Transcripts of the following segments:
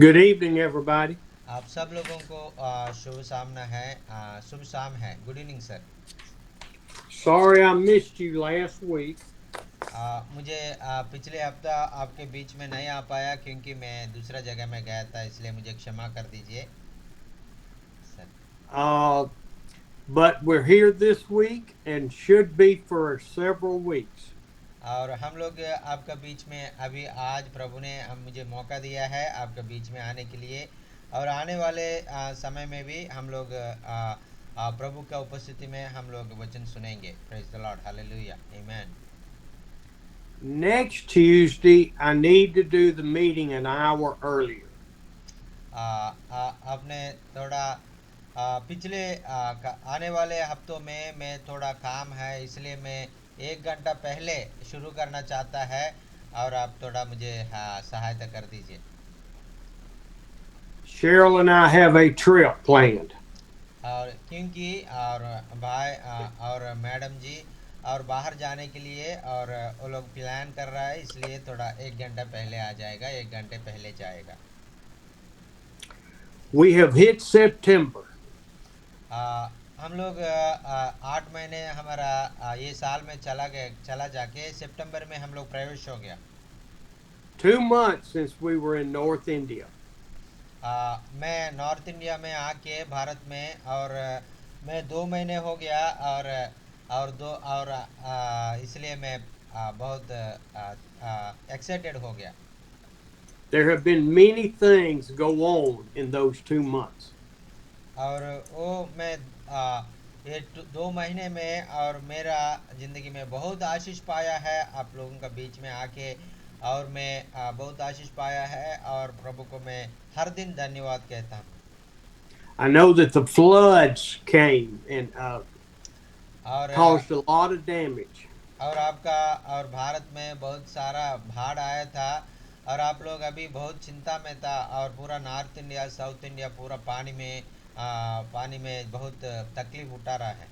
Good evening, everybody. आप सब लोगों को शुभ शाम है। Good evening sir. Sorry I missed you last week. मुझे पिछले हफ्ता आपके बीच में नहीं आ पाया क्योंकि मैं दूसरा जगह में गया था, इसलिए मुझे क्षमा कर दीजिए sir. Uh, but we're here this week and should be for several weeks. और हम लोग आपका बीच में अभी आज प्रभु ने मुझे मौका दिया है आपके बीच में आने के लिए। और आने वाले समय में भी हम लोग प्रभु का उपस्थिति में हम लोग वचन सुनेंगे। Praise the Lord, hallelujah, amen. Next Tuesday, I need to do the meeting an hour earlier. आपने थोड़ा पिछले आने वाले हफ्तों में मैं थोड़ा काम है, इसलिए मैं 1 घंटा पहले शुरू करना चाहता है। और आप थोड़ा मुझे सहायता कर दीजिए। Cheryl and I have a trip planned. और क्योंकि और भाई और मैडम जी और बाहर जाने के लिए और वो लोग प्लान कर रहा है, इसलिए थोड़ा 1 घंटा पहले आ जाएगा, 1 घंटे पहले जाएगा। We have hit September. हम लोग 8 महीने हमारा ये साल में चला जाके सितंबर में हम लोग प्रवेश हो गया। 2 months since we were in North India. मैं नॉर्थ इंडिया में आके भारत में, और मैं 2 महीने हो गया। और दो और इसलिए मैं बहुत एक्साइटेड हो गया। There have been many things go on in those 2 months. और वो मैं ये 2 महीने में और मेरा ज़िंदगी में बहुत आशीष पाया है आप लोगों का बीच में आके। और मैं बहुत आशीष पाया है और प्रभु को मैं हर दिन धन्यवाद कहता हूँ। I know that the floods came and और caused a lot of damage. और आपका और भारत में बहुत सारा बाढ़ आया था। और आप लोग अभी बहुत चिंता में था, और पूरा नॉर्थ इंडिया साउथ इंडिया पूरा पानी में बहुत तकलीफ उठा रहा है।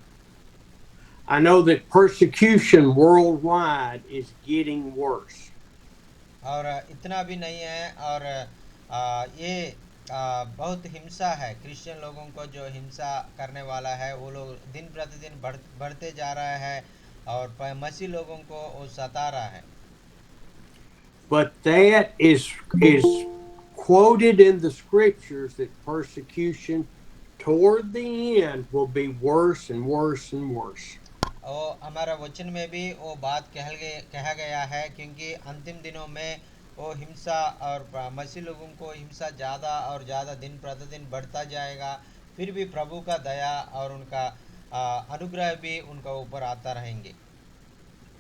I know that persecution worldwide is getting worse. और इतना भी नहीं है। और ये बहुत हिंसा है, क्रिश्चियन लोगों को जो हिंसा करने वाला है वो लोग दिन प्रतिदिन बढ़ते जा रहा है। और मसीह लोगों को वो सता रहा है। But that is quoted in the scriptures that persecution toward the end will be worse and worse and worse. और हमारा वचन में भी वो बात कहा गया है, क्योंकि अंतिम दिनों में वो हिंसा और मसीह लोगों को हिंसा ज़्यादा और ज़्यादा दिन प्रतिदिन बढ़ता जाएगा। फिर भी प्रभु का दया और उनका अनुग्रह भी उनका ऊपर आता रहेंगे।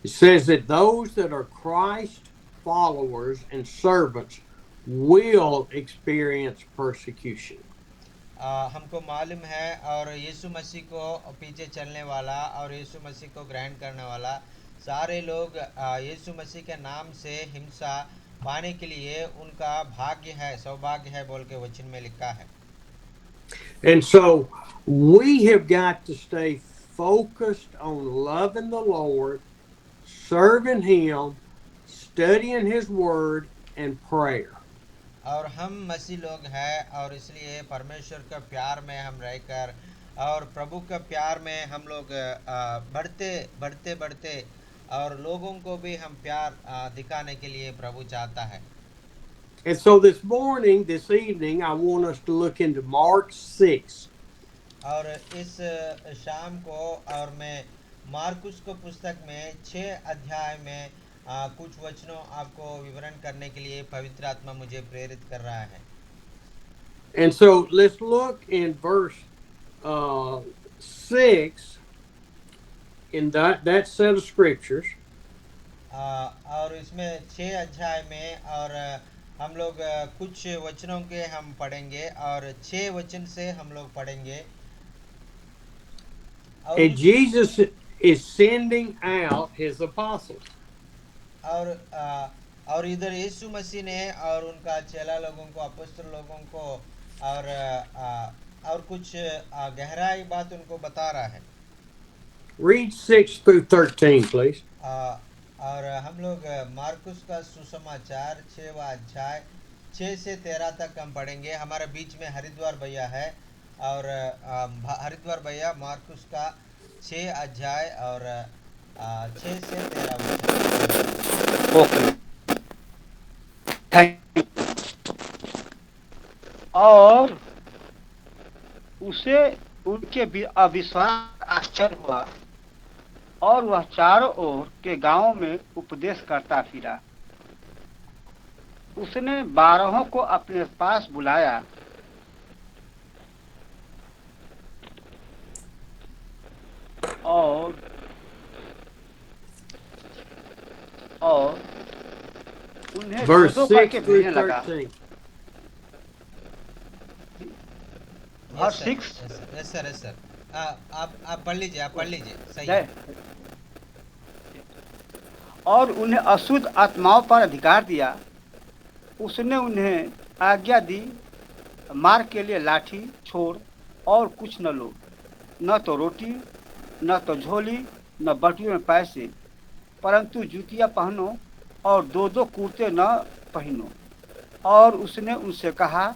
It says that those that are Christ followers and servants will experience persecution. हमको मालूम है, और यीशु मसीह को पीछे चलने वाला और यीशु मसीह को ग्रहण करने वाला सारे लोग यीशु मसीह के नाम से हिंसा पाने के लिए उनका भाग्य है, सौभाग्य है बोल के वचन में लिखा है। And so we have got to stay focused on loving the Lord, serving Him, studying His Word, and prayer. और हम मसीह लोग हैं, और इसलिए परमेश्वर का प्यार में हम रहकर और प्रभु का प्यार में हम लोग बढ़ते बढ़ते बढ़ते और लोगों को भी हम प्यार दिखाने के लिए प्रभु चाहता है। And so this evening, I want us to look into Mark 6. और इस शाम को और मैं मार्कुस को पुस्तक में 6 अध्याय में कुछ वचनों आपको विवरण करने के लिए पवित्र आत्मा मुझे प्रेरित कर रहा है। And so let's look in verse 6 in that set of scriptures. और इसमें 6 अध्याय में और हम लोग कुछ वचनों के हम पढ़ेंगे, और 6 वचन से हम लोग पढ़ेंगे। और And Jesus is sending out his apostles. और और इधर यीशु मसीह ने और उनका चेला लोगों को, अपॉस्तल लोगों को और कुछ गहराई बात उनको बता रहा है। Read 6 through 13, please. और हम लोग मार्कुस का सुसमाचार 6वां अध्याय 6 से 13 तक हम पढ़ेंगे। हमारे बीच में हरिद्वार भैया है, और हरिद्वार भैया मार्कुस का 6 अध्याय और 6 से 13 वचन पढ़ेंगे। Okay, thank. और उसे उनके अविश्वास आश्चर्य हुआ, और वह चारों ओर के गांवों में उपदेश करता फिरा। उसने 12 को अपने पास बुलाया और उन्हें दो Verse दो 6 करके through भेजने लगा। 13. Verse 6। Yes sir, yes sir. आप पढ़ लीजिए, आप पढ़ लीजिए, सही है। और उन्हें अशुद्ध आत्माओं पर अधिकार दिया। उसने उन्हें आज्ञा दी, मार्ग के लिए लाठी छोड़ और कुछ न लो, न तो रोटी, न तो झोली, न बटुए में पैसे, परंतु जूतियां पहनो और 2-2 कुर्ते न पहनो। और उसने उनसे कहा,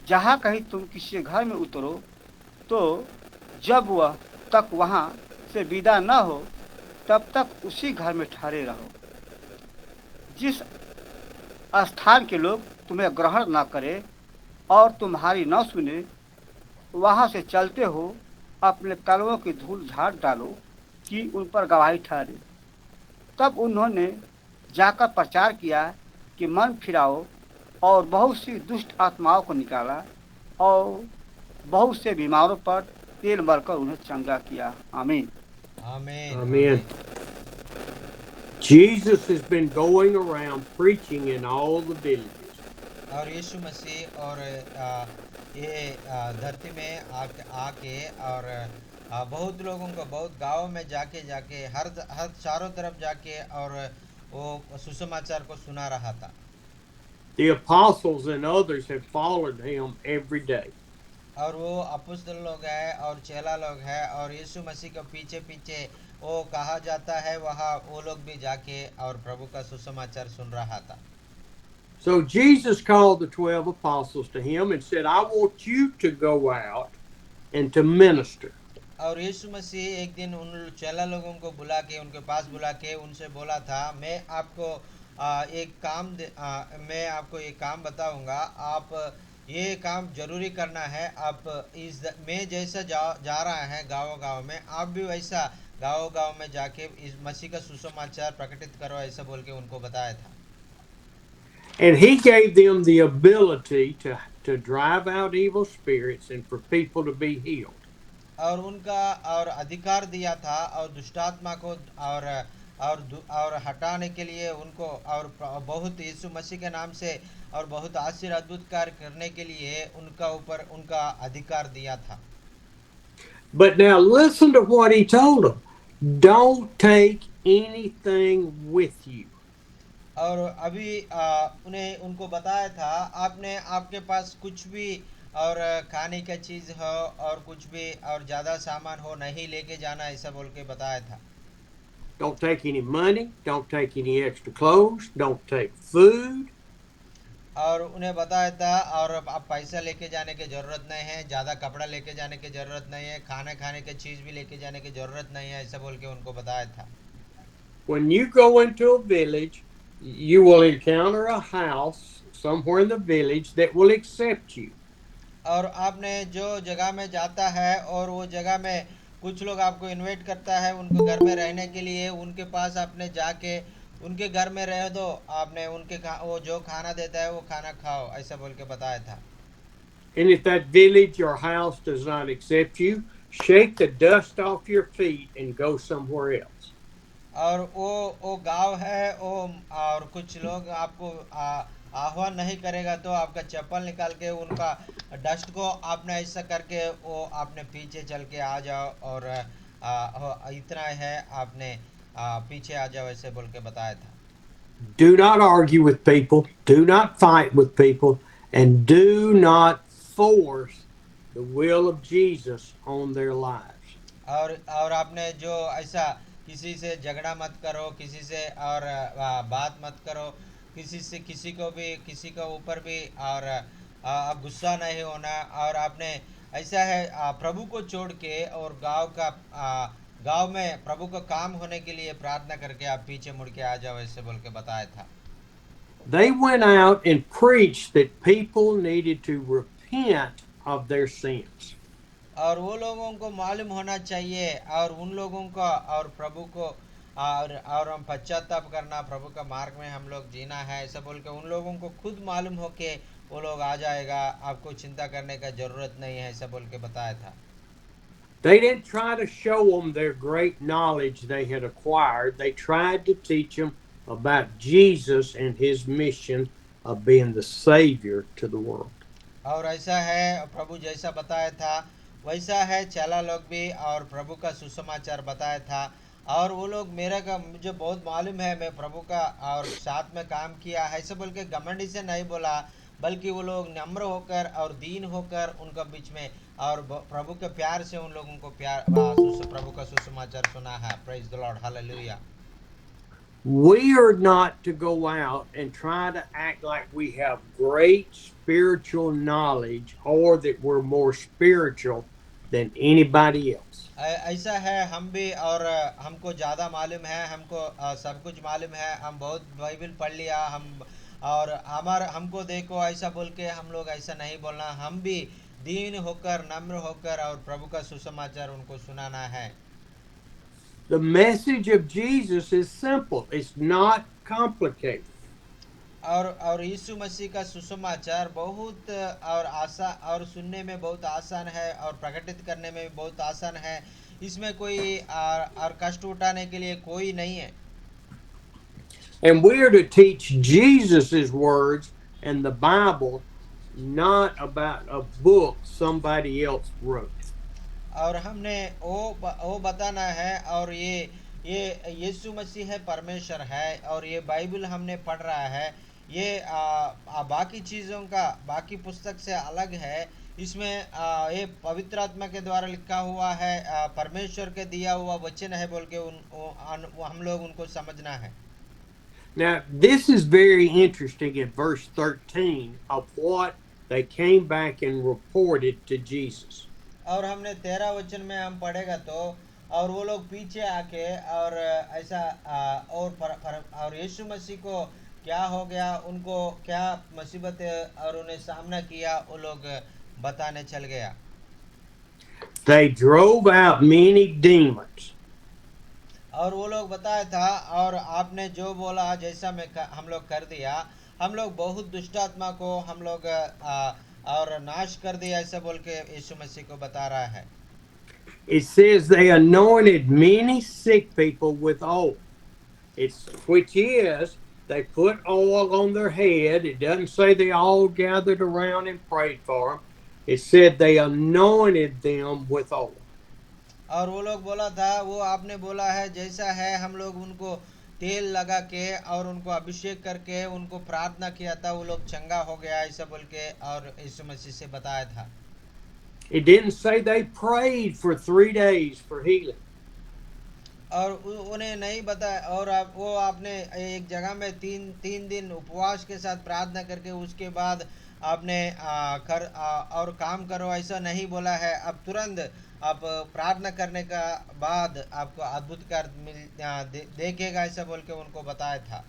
जहाँ कहीं तुम किसी घर में उतरो, तो जब वह तक वहाँ से विदा न हो, तब तक उसी घर में ठहरे रहो। जिस स्थान के लोग तुम्हें ग्रहण न करें और तुम्हारी न सुने, वहाँ से चलते हो अपने तलवों की धूल झाड़ डालो कि उन पर गवाही ठहरे। तब उन्होंने जाकर प्रचार किया कि मन फिराओ, और बहुत सी दुष्ट आत्माओं को निकाला, और बहुत से बीमारों पर तेल मलकर उन्हें चंगा किया। आमीन। आमीन, Amen. आमीन। Jesus has been going around preaching in all the villages. और यीशु मसीह और ये धरती में आके और बहुत लोगों को, बहुत गाँव में जाके जाके हर हर चारों तरफ जाके और वो सुसमाचार को सुना रहा था। The apostles and others have followed him every day. और वो अपुस्तल लोग हैं और चेला लोग हैं, और यीशु मसीह के पीछे पीछे वो कहा जाता है, वहाँ वो लोग भी जाके और प्रभु का सुसमाचार सुन रहा था। So Jesus called the 12 apostles to him and said, I want you to go out and to minister. और यीशु मसीह एक दिन उन चेला लोगों को बुला के, उनके पास बुला के उनसे बोला था, मैं आपको मैं आपको एक काम बताऊंगा, आप ये काम जरूरी करना है। आप मैं जैसा जा रहा है गाँव गाँव में, आप भी वैसा गाँव गाँव में जाके इस मसीह का सुसमाचार प्रकटित करो, ऐसा बोल के उनको बताया था। And he gave them the ability to drive out evil spirits and for people to be healed. और उनका और अधिकार दिया था, और दुष्टात्मा को और हटाने के लिए उनको, और बहुत यीशु मसीह के नाम से और बहुत आश्चर्य अद्भुत कार्य करने के लिए उनका ऊपर उनका अधिकार दिया था। But now listen to what he told them. Don't take anything with you. और अभी उनको बताया था, आपने आपके पास कुछ भी और खाने का चीज हो और कुछ भी और ज्यादा सामान हो नहीं लेके जाना, ऐसा बोल के बताया था। Don't take any money. Don't take any extra clothes. Don't take food. और उन्हें बताया था, और आप पैसा लेके जाने की जरूरत नहीं है, ज्यादा कपड़ा लेके जाने की जरूरत नहीं है, खाने खाने की चीज भी लेके जाने की जरूरत नहीं है, ऐसा बोल के उनको बताया था। When you go into a village, you will encounter a house somewhere in the village that will accept you. और आपने जो जगह में जाता है, और वो जगह में कुछ लोग आपको इनवाइट करता है उनके घर में रहने के लिए, उनके पास आपने जाके उनके घर में रह दो, आपने वो जो खाना देता है वो खाना खाओ, ऐसा बोल के बताया था। And if that village or house does not accept you, shake the dust off your feet and go somewhere else. और वो गांव है वो, और कुछ लोग आपको आह्वान नहीं करेगा, तो आपका चप्पल निकाल के उनका डस्ट को आपने ऐसा करके वो आपने पीछे चल के आ जाओ, और इतना है, आपने पीछे आ जाओ, ऐसे बोल के बताया था। Do not argue with people. Do not fight with people. And do not force the will of Jesus on their lives. और आपने जो ऐसा किसी से झगड़ा मत करो, किसी से और बात मत करो, किसी को भी किसी के ऊपर भी और गुस्सा नहीं होना। और आपने ऐसा है प्रभु को छोड़ के और गांव में प्रभु का काम होने के लिए प्रार्थना करके आप पीछे मुड़ के आ जाओ, ऐसे बोल के बताया था। They went out and preached that people needed to repent of their sins. और वो लोगों को मालूम होना चाहिए और उन लोगों का और प्रभु को और हम पश्चाताप करना, प्रभु का मार्ग में हम लोग जीना है, ऐसा बोल के उन लोगों को खुद मालूम हो के वो लोग आ जाएगा, आपको चिंता करने का जरूरत नहीं है, ऐसा बोल के बताया था। They didn't try to show them their great knowledge they had acquired. They tried to teach them about Jesus and his mission of being the Savior to the world. और ऐसा है प्रभु जैसा बताया था वैसा है चेला लोग भी और प्रभु का सुसमाचार बताया था। और वो लोग मेरा का मुझे बहुत मालूम है, मैं प्रभु का और साथ में काम किया है, ऐसे बोल के घमंडी से नहीं बोला, बल्कि वो लोग नम्र होकर और दीन होकर उनका बीच में और प्रभु के प्यार से उन लोगों को प्रभु का सुसमाचार सुना है। Praise the Lord, hallelujah. We are not to go out and try to act like we have great spiritual knowledge or that we're more spiritual than anybody else. ऐसा है हम भी और हमको ज़्यादा मालूम है, हमको सब कुछ मालूम है, हम बहुत बाइबल पढ़ लिया हम और हमको देखो ऐसा बोल के हम लोग ऐसा नहीं बोलना, हम भी दीन होकर नम्र होकर और प्रभु का सुसमाचार उनको सुनाना है। The message of Jesus is simple. It's not complicated. और यीशु मसीह का सुसमाचार बहुत और और सुनने में बहुत आसान है और प्रकटित करने में भी बहुत आसान है। इसमें कोई और कष्ट उठाने के लिए कोई नहीं है। And we are to teach Jesus' words and the Bible, not about a book somebody else wrote. और हमने वो बताना है और ये यीशु मसीह है, परमेश्वर है और ये बाइबल हमने पढ़ रहा है, ये बाकी चीज़ों का बाकी पुस्तक से अलग है। इसमें ये पवित्र आत्मा के द्वारा लिखा हुआ है, परमेश्वर के दिया हुआ वचन है बोल के हम लोग उनको समझना है। Now, this is very interesting in verse 13 of what they came back and reported to Jesus. और हमने 13 वचन में हम पढ़ेगा तो और वो लोग पीछे आके और ऐसा और यीशु मसीह को क्या हो गया, उनको क्या मुसीबत और उन्हें सामना किया, वो लोग बताने चल गया। They drove out many demons. और वो लोग बताया था और आपने जो बोला जैसा हम लोग कर दिया, हम लोग बहुत दुष्ट आत्मा को हम लोग और नाश कर दिया, ऐसा बोल के यीशु मसीह को बता रहा है। It says they anointed many sick people with oil. Which is, they put oil on their head. It doesn't say they all gathered around and prayed for them. It said they anointed them with oil. और वो लोग बोला था, वो आपने बोला है जैसा है, हम लोग उनको तेल लगा के और उनको अभिषेक करके उनको प्रार्थना किया था, वो लोग चंगा हो गया, ऐसा बोल के और यीशु मसीह से बताया था। It didn't say they prayed for 3 days for healing. और उन्हें नहीं बताया और वो आपने एक जगह में तीन दिन उपवास के साथ प्रार्थना करके उसके बाद आपने और काम करो, ऐसा नहीं बोला है। अब तुरंत आप प्रार्थना करने का बाद आपको अद्भुत कार्य देखेगा, ऐसा बोल के उनको बताया था।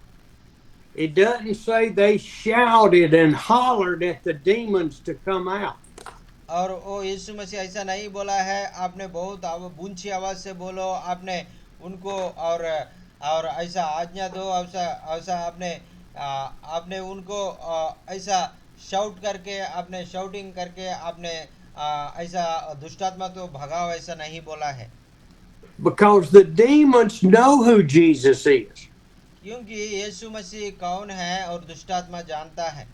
It doesn't say they shouted and hollered at the demons to come out. और वो यीशु मसीह ऐसा नहीं बोला है, आपने बहुत ऊंची आवाज से बोलो, आपने उनको और ऐसा आज्ञा दो, ऐसा आपने उनको ऐसा शाउट करके, आपने शाउटिंग करके आपने ऐसा दुष्टात्मा को भगाओ, ऐसा नहीं बोला है। Because the demons know who Jesus is. क्योंकि यीशु मसीह कौन है और दुष्टात्मा जानता है।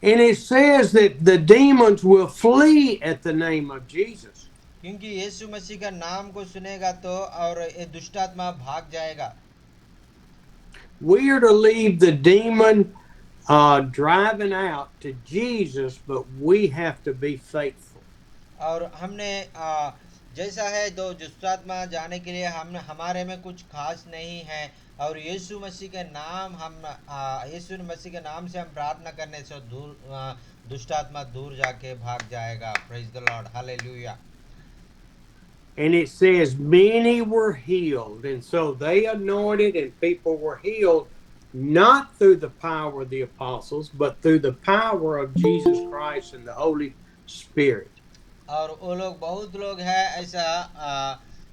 And it says that the demons will flee at the name of Jesus. क्योंकि यीशु मसीह का नाम को सुनेगा तो और ये दुष्टात्मा भाग जाएगा। We are to leave the demon driving out to Jesus, but we have to be faithful. और हमने जैसा है दो दुष्टात्मा जाने के लिए हमारे में कुछ खास नहीं है, और यीशु मसीह के नाम यीशु मसीह के नाम से हम प्रार्थना करने से दुष्ट आत्मा दूर जाके भाग जाएगा. Praise the Lord, hallelujah. And it says many were healed. And so they anointed and people were healed, not through the power of the apostles, but through the power of Jesus Christ and the Holy Spirit. और वो लोग बहुत लोग हैं ऐसा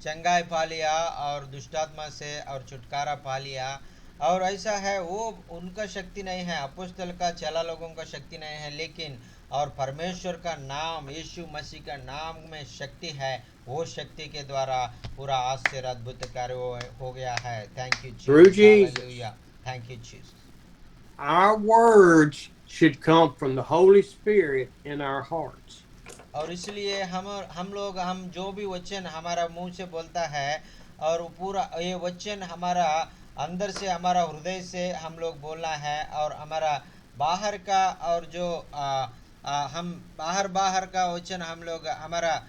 चंगाई पा लिया और दुष्टात्मा से और छुटकारा पा लिया. और ऐसा है वो उनका शक्ति नहीं है, अपोस्तल का चेला लोगों का शक्ति नहीं है, लेकिन और परमेश्वर का नाम यीशु मसीह का नाम में शक्ति है. वो शक्ति के द्वारा पूरा आश्चर्य अद्भुत कार्य हो गया है. Thank you Through Jesus, Jesus. Hallelujah. Thank you Jesus. Our words should come from the Holy Spirit in our hearts. और इसलिए हम लोग जो भी वचन हमारा मुंह से बोलता है और पूरा ये वचन हमारा अंदर से हमारा हृदय से हम लोग बोलना है. और हमारा बाहर का और जो हम बाहर का वचन हम लोग हमारा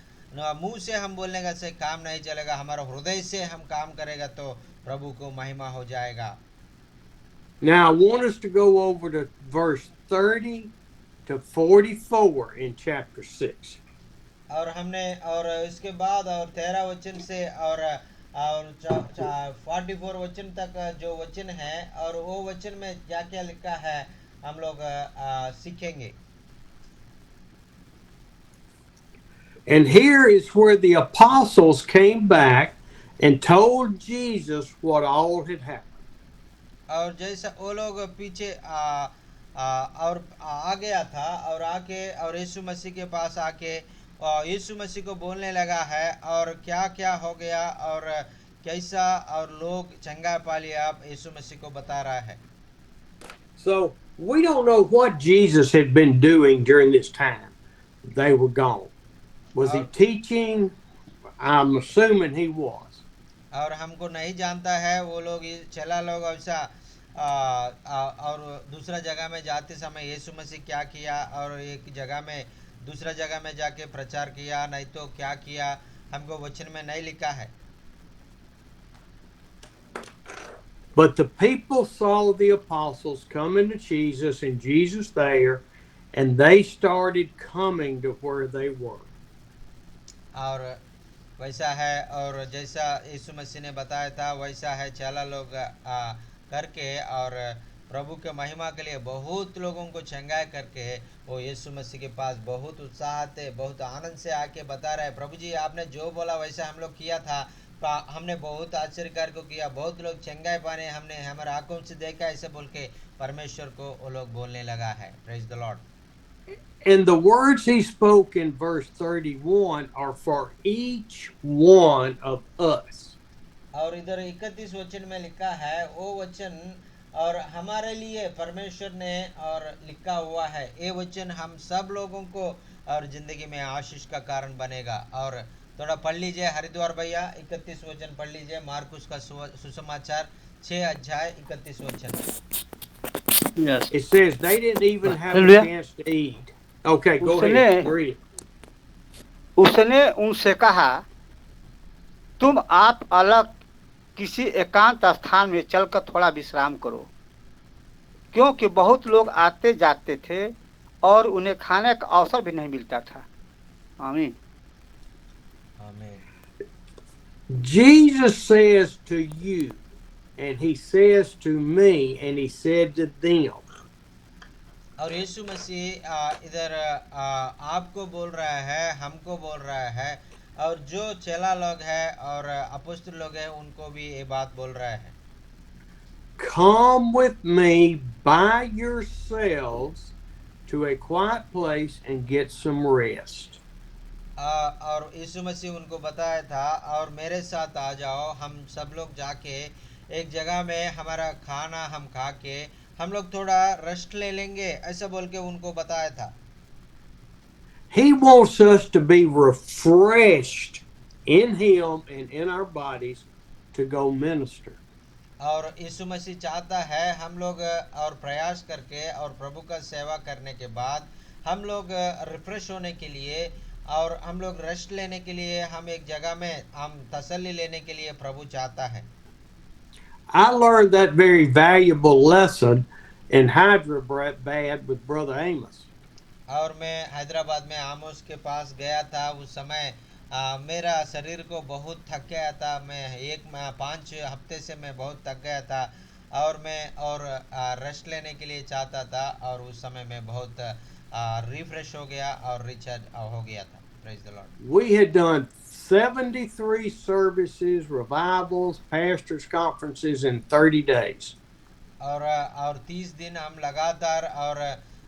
मुंह से हम बोलने का से काम नहीं चलेगा. हमारा हृदय से हम काम करेगा तो प्रभु को महिमा हो जाएगा. Now, I want us to go over to verse 30 to 44 in chapter 6. और इसके बाद और 13 वचन से और 44 वचन तक जो वचन है और वो वचन में क्या क्या लिखा है हम लोग सीखेंगे. And here is where the apostles came back and told Jesus what all had happened. और जैसा वो लोग पीछे और आ गया था और आके और यीशु मसीह के पास आके यीशु मसीह को बोलने लगा है और क्या क्या हो गया और कैसा और लोग चंगा पा लिया यीशु मसीह को बता रहा है. So we don't know what Jesus had been doing during this time. They were gone. Was he teaching? I'm assuming he was. और हमको नहीं जानता है वो लोग चला लोग ऐसा और दूसरा जगह में जाते समय यीशु मसीह क्या किया और एक जगह में दूसरा जगह में जाके प्रचार किया नहीं तो क्या किया हमको वचन में नहीं लिखा है. But the people saw the apostles coming to Jesus and Jesus there, and they started coming to where they were. और वैसा है और जैसा यीशु मसीह ने बताया था वैसा है चला लोग करके और प्रभु के महिमा के लिए बहुत लोगों को चंगाई करके वो यीशु मसीह के पास बहुत उत्साह थे, बहुत आनंद से आके बता रहे प्रभु जी आपने जो बोला वैसा हम लोग किया था, हमने बहुत आश्चर्य कार्य को किया, बहुत लोग चंगाई पाने हमने हमारे आंखों से देखा, ऐसे बोल के परमेश्वर को वो लोग बोलने लगा है. Praise the Lord. And the words he spoke in verse 31 are for each one of us. और इधर 31 वचन में लिखा है वो वचन और हमारे लिए परमेश्वर ने और लिखा हुआ है. ये वचन हम सब लोगों को और जिंदगी में आशीष का कारण बनेगा. और थोड़ा पढ़ लीजिए हरिद्वार भैया 31 वचन पढ़ लीजिए. मार्कुस का सुसमाचार 6 अध्याय 31 वचन. Yes. It says they didn't even have a Hallelujah. chance to eat. Okay, go ahead. Read it. उसने उनसे कहा तुम आप अलग किसी एकांत स्थान में चलकर थोड़ा विश्राम करो, क्योंकि बहुत लोग आते जाते थे और उन्हें खाने का अवसर भी नहीं मिलता था. आमीन. आमीन. Jesus says to you, and he says to me, and he said to them. और यीशु मसीह इधर आपको बोल रहा है, हमको बोल रहा है और जो चेला लोग हैं और अपोस्तल लोग हैं उनको भी ये बात बोल रहा है. Come with me by yourselves to a quiet place and get some rest. और यीशु मसीह उनको बताया था और मेरे साथ आ जाओ, हम सब लोग जाके एक जगह में हमारा खाना हम खा के हम लोग थोड़ा रेस्ट ले लेंगे, ऐसा बोल के उनको बताया था. He wants us to be refreshed in him and in our bodies to go minister. और यीशु मसीह चाहता है हम लोग और प्रयास करके और प्रभु का सेवा करने के बाद हम लोग रिफ्रेश होने के लिए और हम लोग रेस्ट लेने के लिए हम एक जगह में हम तसल्ली लेने के लिए प्रभु चाहता है. I learned that very valuable lesson in Hyderabad with Brother Amos. और मैं हैदराबाद में आमोस के पास गया था उस समय मेरा शरीर को बहुत थक गया था। मैं 5 हफ्ते से मैं बहुत थक गया था और मैं और रेस्ट लेने के लिए चाहता था और उस समय मैं बहुत रिफ्रेश हो गया और रिचार्ज हो गया था। Praise the Lord. We had done 73 services, revivals, pastors' conferences in 30 days. और 30 दिन हम लगातार और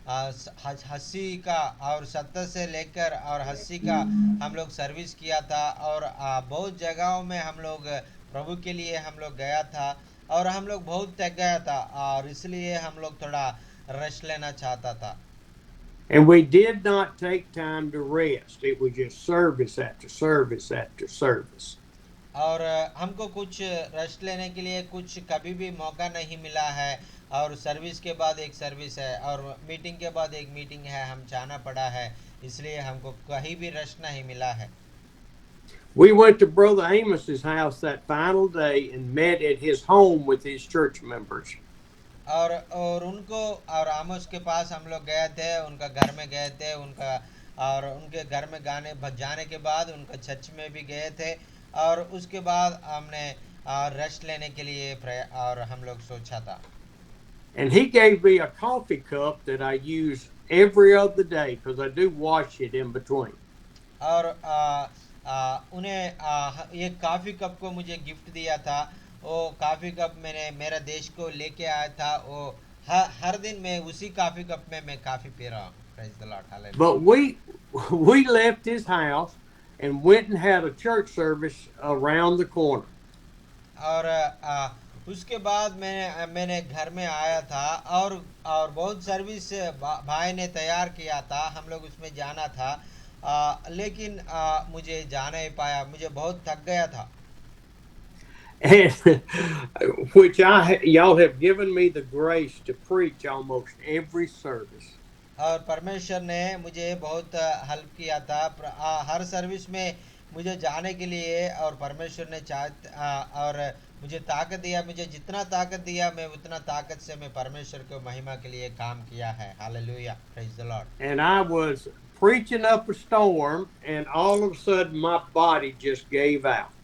हस्सी का और 70 से लेकर और हस्सी का हम लोग सर्विस किया था और बहुत जगहों में हम लोग प्रभु के लिए हम लोग गया था और हम लोग बहुत थक गया था और इसलिए हम लोग थोड़ा रेस्ट लेना चाहता था। And we did not take time to rest. It was just service after service after service. और हमको कुछ रेस्ट लेने के लिए कुछ कभी भी मौका नहीं मिला है और सर्विस के बाद एक सर्विस है और मीटिंग के बाद एक मीटिंग है, हम जाना पड़ा है, इसलिए हमको कहीं भी रेस्ट नहीं मिला है। We went to Brother Amos's house that final day and met at his home with his church members. और उनको और आमोस के पास हम लोग गए थे, उनका घर में गए थे, उनका और उनके घर में जाने के बाद उनका चर्च में भी गए थे और उसके बाद हमने रेस्ट लेने के लिए और हम लोग सोचा था। And he gave me a coffee cup that I use every other day because I do wash it in between. और उन्हें ये कॉफ़ी कप को मुझे गिफ्ट दिया था। वो कॉफ़ी कप मैंने मेरा देश को लेके आया था। वो हर दिन मैं उसी कॉफ़ी कप में मैं कॉफ़ी पी रहा हूँ। Praise the Lord, hallelujah. But we left his house and went and had a church service around the corner. और उसके बाद मैंने घर में आया था और बहुत सर्विस भाई ने तैयार किया था, हम लोग उसमें जाना था लेकिन मुझे जा नहीं पाया, मुझे बहुत थक गया था। And which y'all have given me the grace to preach almost every service. और परमेश्वर ने मुझे बहुत हेल्प किया था हर सर्विस में मुझे जाने के लिए और परमेश्वर ने और मुझे ताकत दिया, मुझे जितना ताकत दिया मैं उतना ताकत से मैं परमेश्वर को महिमा के लिए काम किया है। Hallelujah, praise the Lord. And I was preaching up a storm and all of a sudden my body just gave out.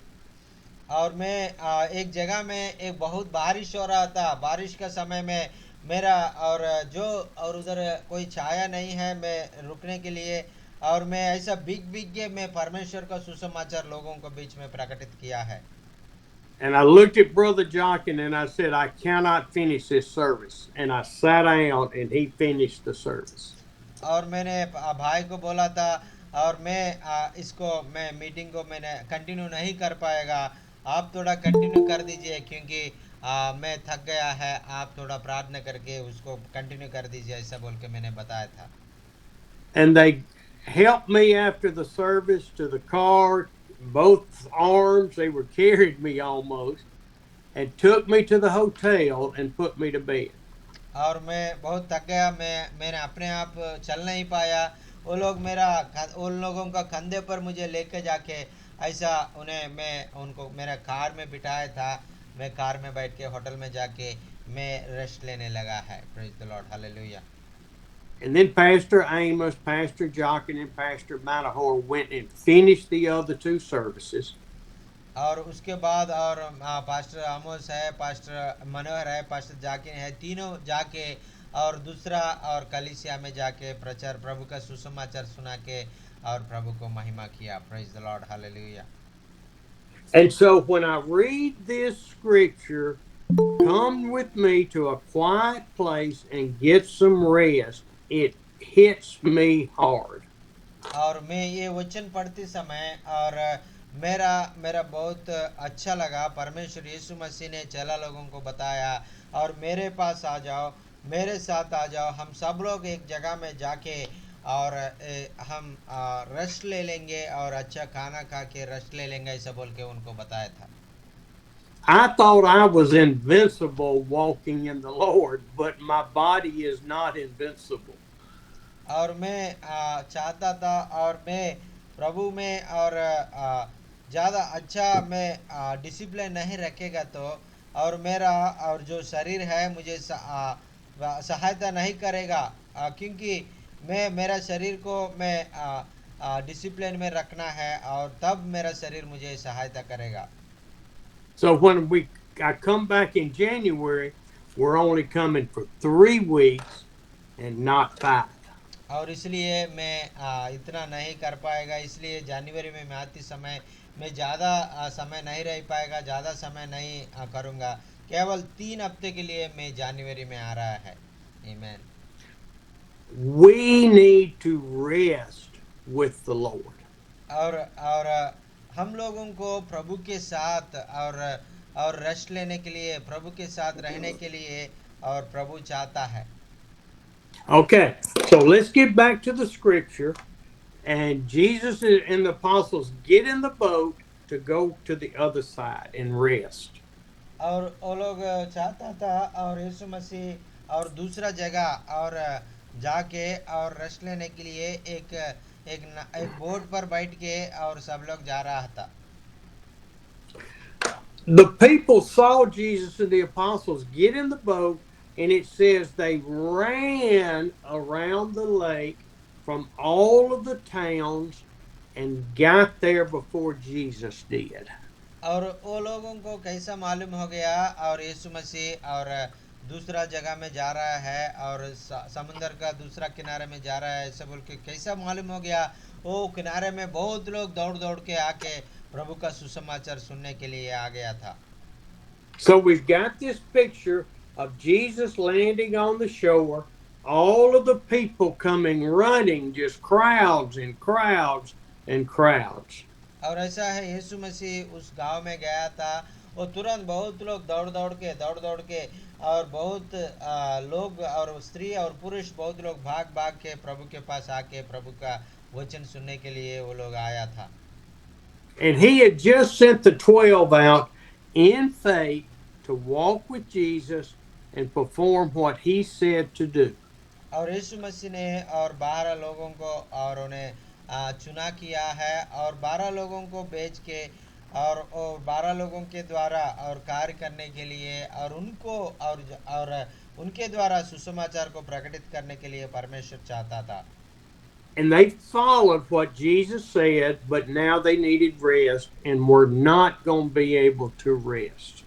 और मैं एक जगह में एक बहुत बारिश हो रहा था, बारिश का समय में मेरा और उधर कोई छाया नहीं है मैं रुकने के लिए और मैं ऐसा भीग के मैं परमेश्वर का सुसमाचार लोगों को बीच में प्रकटित किया है। And I looked at Brother Jochen and I said, I cannot finish this service. And I sat down and he finished the service. और मैंने भाई को बोला था और मैं मीटिंग को मैंने कंटिन्यू नहीं कर पाएगा, आप थोड़ा कंटिन्यू कर दीजिए क्योंकि मैं थक गया है, आप थोड़ा प्रार्थना करके उसको कंटिन्यू कर दीजिए, ऐसा बोल के मैंने बताया था। And they helped me after the service to the car, both arms, they were carrying me almost, and took me to the hotel and put me to bed. और मैं बहुत थक गया, मैंने अपने आप चल नहीं पाया, वो लोग उन लोगों का कंधे पर मुझे लेके जाके ऐसा मैं उनको मेरा कार में बिठाया था, मैं कार में बैठ के होटल में जाके मैं रेस्ट लेने लगा है। Praise the Lord, hallelujah. And then Pastor Amos, Pastor Jochen, and Pastor Manahor went and finished the other two services. और उसके बाद और पास्टर आमोस है, पास्टर मनोहर है, पास्टर जाकिन है, तीनों जाके और दूसरा और कलीसिया में जाके प्रचार प्रभु का सुसमाचार सुना के और प्रभु को महिमा किया। Praise the Lord, hallelujah. And so when I read this scripture, come with me to a quiet place and get some rest, it hits me hard. और मैं ये वचन पढ़ते समय और मेरा बहुत अच्छा लगा, परमेश्वर यीशु मसीह ने चेला लोगों को बताया और मेरे पास आ जाओ, मेरे साथ आ जाओ, हम सब लोग एक जगह में जाके और हम रेस्ट ले लेंगे और अच्छा खाना खा के रेस्ट ले लेंगे, ऐसा बोल के उनको बताया था। I thought I was invincible walking in the Lord, but my body is not invincible. और मैं चाहता था और मैं प्रभु में और ज़्यादा अच्छा मैं डिसिप्लिन नहीं रखेगा तो और मेरा और जो शरीर है मुझे सहायता नहीं करेगा, क्योंकि मैं मेरा शरीर को मैं डिसिप्लिन में रखना है और तब मेरा शरीर मुझे सहायता करेगा। So when I come back in January, we're only coming for 3 weeks and not 5. और इसलिए मैं इतना नहीं कर पाएगा, इसलिए जनवरी में मैं आती समय मैं ज़्यादा समय नहीं रह पाएगा, ज़्यादा समय नहीं करूँगा। केवल 3 हफ्ते के लिए मैं जनवरी में आ रहा है। आमीन। We need to rest with the Lord. और हम लोगों को प्रभु के साथ और रेस्ट लेने के लिए, प्रभु के साथ रहने के लिए और प्रभु चाहता है। Okay, so let's get back to the scripture. And Jesus and the apostles get in the boat to go to the other side and rest. और वो लोग चाहता था और यीशु मसीह और दूसरा जगह और जाके और रेस्ट लेने के लिए एक बोट पर बैठ के और सब लोग जा रहा था। The people saw Jesus and the apostles get in the boat, and it says they ran around the lake from all of the towns and got there before Jesus did. और वो लोगों को कैसा मालूम हो गया और यीशु मसीह और दूसरा जगह में जा रहा है और समुंदर का दूसरा किनारे में जा रहा है, ऐसा बोल के कैसा मालूम हो गया? वो किनारे में बहुत लोग दौड़ दौड़ के आके प्रभु का सुसमाचार सुनने के लिए आ गया था। So we've got this picture of Jesus landing on the shore, all of the people coming running, just crowds and crowds and crowds. और ऐसा है, यीशु मसीह उस गांव में गया था और तुरंत बहुत लोग दौड़ दौड़ के और बहुत लोग और स्त्री और पुरुष बहुत लोग भाग भाग के प्रभु के पास आके प्रभु का वचन सुनने के लिए वो लोग आया था। And he had just sent the 12 out in faith to walk with Jesus and perform what he said to do. और यीशु मसीह ने और 12 लोगों को और उन्हें चुना किया है और 12 लोगों को भेज के और 12 लोगों के द्वारा और कार्य करने के लिए और उनको और उनके द्वारा सुसमाचार को प्रकटित करने के लिए परमेश्वर चाहता था। And they followed what Jesus said, but now they needed rest and were not going to be able to rest.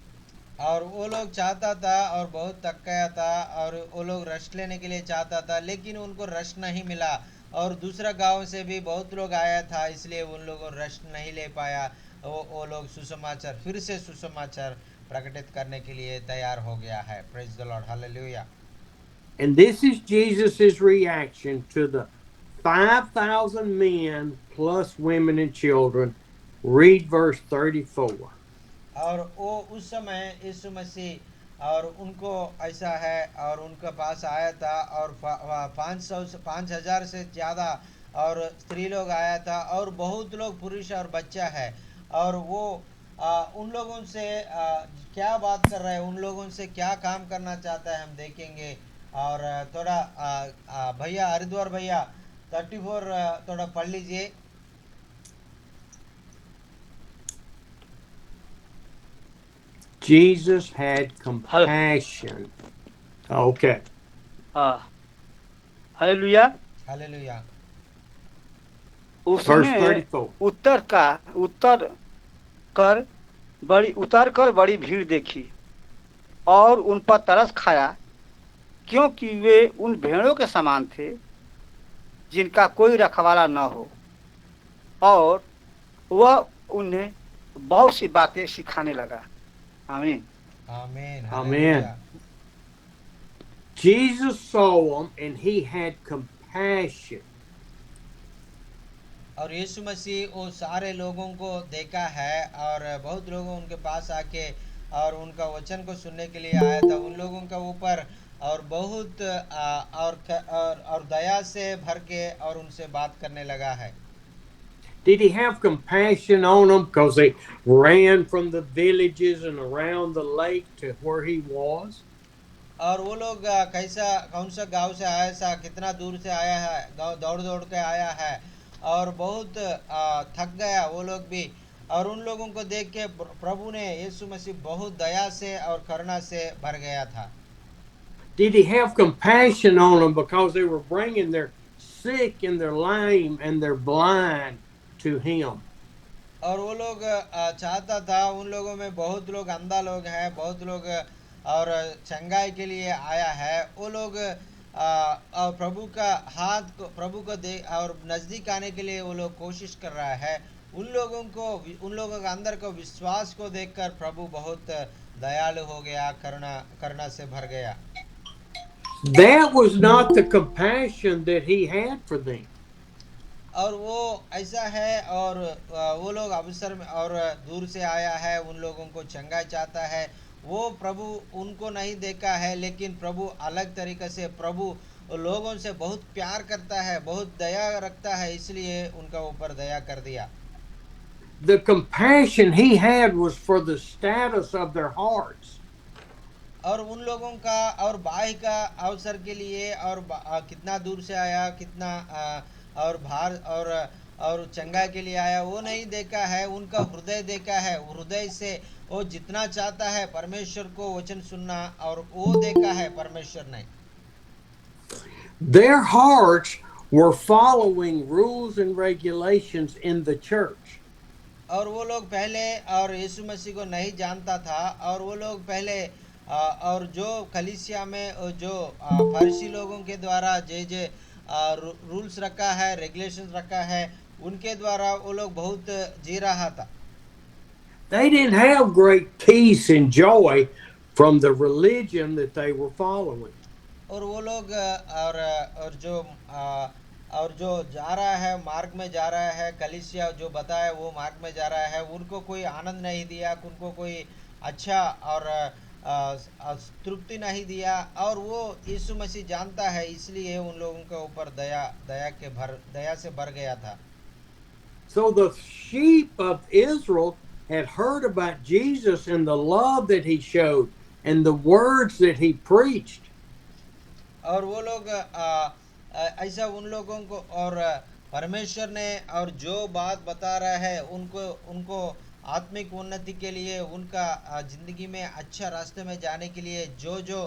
और वो लोग चाहता था और बहुत थक गया था और वो लोग रेस्ट लेने के लिए चाहता था, लेकिन उनको रेस्ट नहीं मिला और दूसरा गांव से भी बहुत लोग आया था, इसलिए उन लोगों रेस्ट नहीं ले पाया। वो लोग सुसमाचार फिर से सुसमाचार प्रकटित करने के लिए तैयार हो गया है। Praise the Lord, hallelujah. And this is Jesus's reaction to the 5,000 men plus women and children. Read verse 34. और वो उस समय यीशु मसीह और उनको ऐसा है और उनके पास आया था और 5,000 से ज़्यादा और स्त्री लोग आया था और बहुत लोग पुरुष और बच्चा है और वो उन लोगों से क्या बात कर रहा है, उन लोगों से क्या काम करना चाहता है हम देखेंगे। और थोड़ा भैया हरिद्वार भैया 34 थोड़ा पढ़ लीजिए। Jesus had compassion. Okay. Hallelujah. Hallelujah. Verse 34. उतर कर बड़ी भीड़ देखी और उन पर तरस खाया, क्योंकि वे उन भेड़ों के समान थे जिनका कोई रखवाला न हो, और वह उन्हें बहुत सी बातें सिखाने लगा। आमीन। आमीन। Amen. Jesus saw them and he had compassion. और यीशु मसीह वो सारे लोगों को देखा है और बहुत लोगों उनके पास आके और उनका वचन को सुनने के लिए आया था, उन लोगों का ऊपर और बहुत और दया से भर के और उनसे बात करने लगा है। Did he have compassion on them because they ran from the villages and around the lake to where he was? और वो लोग कौन सा गांव से आया था, कितना दूर से आया है, गांव दौड़ दौड़ के आया है और बहुत थक गया वो लोग भी और उन लोगों को देख के प्रभु ने यीशु मसीह बहुत दया से और करुणा से भर गया था। Did he have compassion on them because they were bringing their sick and their lame and their blind to him? और वो लोग चाहता था, उन लोगों में बहुत लोग अंधा लोग हैं, बहुत लोग और चंगाई के लिए आया है, वो लोग और प्रभु का हाथ को, प्रभु को दे और नज़दीक आने के लिए वो लोग कोशिश कर रहा है। उन लोगों को, उन लोगों के अंदर को विश्वास को देखकर प्रभु बहुत दयालु हो गया, करुणा करुणा से भर गया। That was not the compassion that he had for them. और वो ऐसा है, और वो लोग अवसर में और दूर से आया है, उन लोगों को चंगा चाहता है, वो प्रभु उनको नहीं देखा है, लेकिन प्रभु अलग तरीके से, प्रभु लोगों से बहुत प्यार करता है, बहुत दया रखता है, इसलिए उनका ऊपर दया कर दिया। The compassion he had was for the status of their hearts. और उन लोगों का और बाह्य का अवसर के लिए, और कितना दूर से आया, कितना और भार और चंगा के लिए आया, वो नहीं देखा है, उनका हृदय देखा है। हृदय से वो जितना चाहता है परमेश्वर को वचन सुनना, और वो देखा है परमेश्वर ने। Their hearts were following rules and regulations in the church. और वो लोग पहले और यीशु मसीह को नहीं जानता था, और वो लोग पहले और जो कलीसिया में जो फरीसी लोगों के द्वारा जे रूल्स रखा है, रेगुलेशंस रखा है, उनके द्वारा वो लोग बहुत जी रहा था। They didn't have great peace and joy from the religion that they were following. और वो लोग और जो जा रहा है, मार्ग में जा रहा है, कलीसिया जो बताया वो मार्ग में जा रहा है, उनको कोई आनंद नहीं दिया, उनको कोई अच्छा और तृप्ति नहीं दिया, और वो यीशु मसीह जानता है, इसलिए उन लोगों के ऊपर दया से भर गया था। So the sheep of Israel had heard about Jesus and the love that he showed and the words that he preached. और वो लोग ऐसा उन लोगों को, और परमेश्वर ने और जो बात बता रहा है उनको आत्मिक उन्नति के लिए, उनका जिंदगी में अच्छा रास्ते में जाने के लिए जो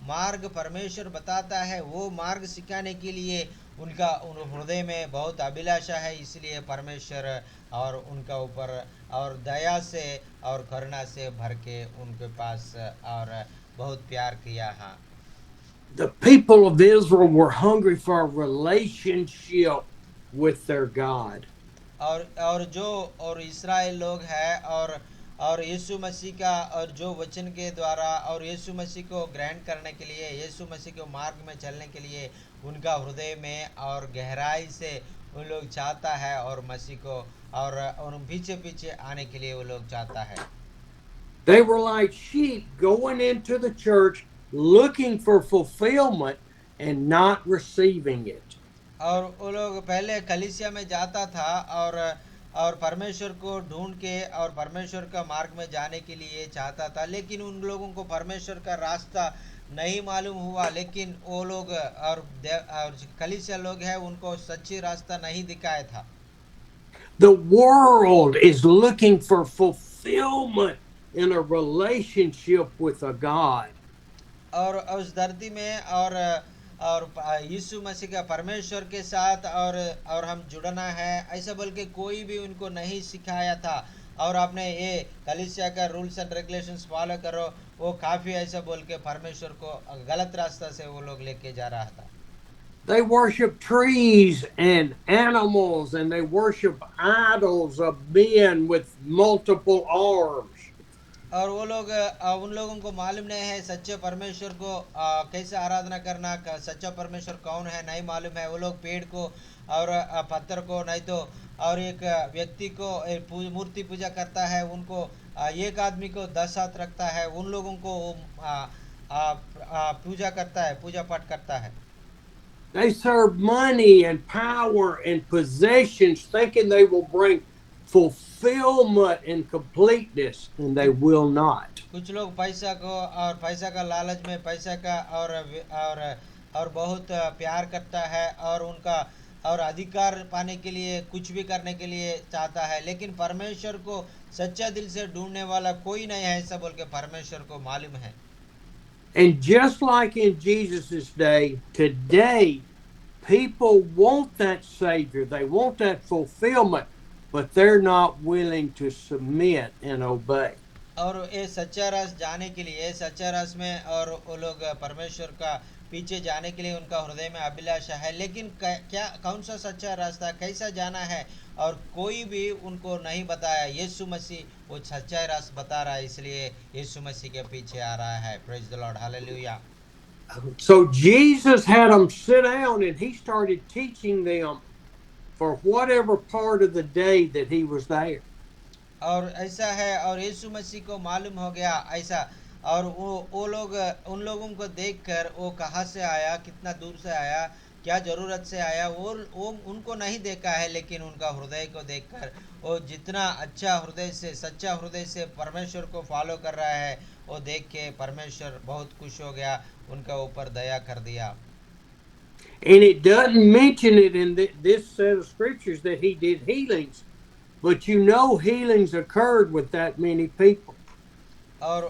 मार्ग परमेश्वर बताता है, वो मार्ग सिखाने के लिए उनका उन हृदय में बहुत अभिलाषा है, इसलिए परमेश्वर और उनका ऊपर और दया से और करुणा से भर के उनके पास और बहुत प्यार किया। हाँ, The people of Israel were hungry for a relationship with their God. और जो और इस्राएल लोग हैं, और यीशु मसीह का और जो वचन के द्वारा और यीशु मसीह को ग्रहण करने के लिए, यीशु मसीह के मार्ग में चलने के लिए उनका हृदय में और गहराई से उन लोग चाहता है, और मसीह को और उन पीछे पीछे आने के लिए वो लोग चाहता है। They were like sheep going into the church looking for fulfillment and not receiving it. और वो लोग पहले कलीसिया में जाता था, और परमेश्वर को ढूंढ के और परमेश्वर का मार्ग में जाने के लिए चाहता था, लेकिन उन लोगों को परमेश्वर का रास्ता नहीं मालूम हुआ, लेकिन वो लोग और कलीसिया लोग हैं, उनको सच्ची रास्ता नहीं दिखाया था। The world is looking for fulfillment in a relationship with a God. और उस धरती में और यीशु मसीह का परमेश्वर के साथ और हम जुड़ना है, ऐसा बोल के कोई भी उनको नहीं सिखाया था। और आपने ये कलीसिया का रूल्स एंड रेगुलेशंस फॉलो करो, वो काफ़ी ऐसा बोल के परमेश्वर को गलत रास्ता से वो लोग लेके जा रहा था। They worship trees and animals, and they worship idols of men with multiple arms. और वो लोग उन लोगों को मालूम नहीं है सच्चे परमेश्वर को कैसे आराधना करना, सच्चा परमेश्वर कौन है नहीं मालूम है। वो लोग पेड़ को और पत्थर को, नहीं तो और एक व्यक्ति को मूर्ति पूजा करता है, उनको एक आदमी को 10 हाथ रखता है, उन लोगों को पूजा करता है, पूजा पाठ करता है। They serve money and power and possessions, thinking they will bring fulfillment and completeness, and they will not. कुछ लोग पैसा को और पैसा का लालच में पैसा का और बहुत प्यार करता है, और उनका और अधिकार पाने के लिए कुछ भी करने के लिए चाहता है, लेकिन परमेश्वर को सच्चा दिल से ढूंढने वाला कोई नहीं है, ऐसा बोल के परमेश्वर को मालूम है। And just like in Jesus' day, today, people want that Savior. They want that fulfillment, but they're not willing to submit and obey. और ये सच्चा रस जाने के लिए, सच्चा रस में और वो लोग परमेश्वर का पीछे जाने के लिए उनका हृदय में अभिलाषा है, लेकिन क्या कौन सा सच्चा रास्ता कैसा जाना है, और कोई भी उनको नहीं बताया। यीशु मसीह वो सच्चा रास्ता बता रहा है, इसलिए यीशु मसीह के पीछे आ रहा है। Praise the Lord, hallelujah. So Jesus had them sit down and he started teaching them for whatever part of the day that he was there. और ऐसा है, और यीशु मसीह को मालूम हो गया ऐसा, और वो लोग उन लोगों को देखकर वो कहाँ से आया, कितना दूर से आया, क्या जरूरत से आया, वो उनको नहीं देखा है, लेकिन उनका हृदय को देखकर वो जितना अच्छा हृदय से, सच्चा हृदय से परमेश्वर को फॉलो कर रहा है, वो देख के परमेश्वर बहुत खुश हो गया, उनका ऊपर दया कर दिया। And it doesn't mention it in this set of scriptures that he did healings, but you know healings occurred with that many people. और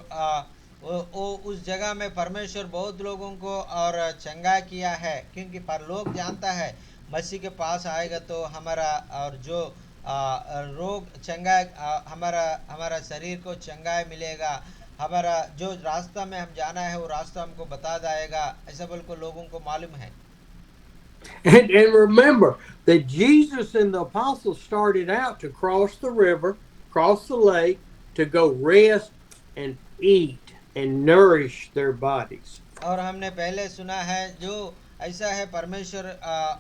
वो उस जगह में परमेश्वर बहुत लोगों को और चंगा किया है, क्योंकि पर लोग जानता है मसीह के पास आएगा तो हमारा और जो रोग चंगा, हमारा शरीर को चंगाई मिलेगा, हमारा जो रास्ता में हम जाना है वो रास्ता हमको बता देगा, ऐसा बोल को लोगों को मालूम है। And remember that Jesus and the apostles started out to cross the river, cross the lake, to go rest and eat and nourish their bodies. और हमने पहले सुना है जो ऐसा है परमेश्वर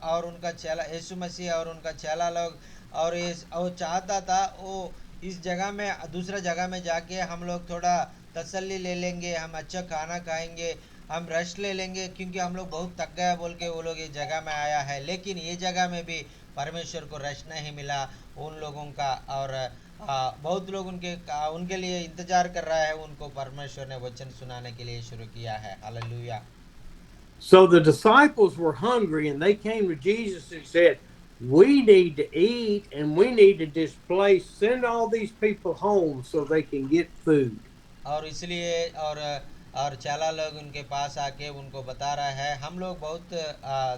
और उनका चेला यीशु मसीह और उनका चेला लोग, और वो चाहता था वो इस जगह में दूसरा जगह में जाके हम लोग थोड़ा तसल्ली ले लेंगे, हम अच्छा खाना खाएंगे, हम रेस्ट ले लेंगे, क्योंकि हम लोग बहुत थक गए बोल के वो लोग इस जगह में आया है। लेकिन ये जगह में भी परमेश्वर को रेस्ट नहीं मिला उन लोगों का, और बहुत लोग उनके लिए इंतजार कर रहा है, उनको परमेश्वर ने वचन सुनाने के लिए शुरू किया है। Hallelujah. So the disciples were hungry and they came to Jesus and said, we need to eat and we need to displace, send all these people home so they can get food. और इसलिए और चेला लोग उनके पास आके उनको बता रहा है, हम लोग बहुत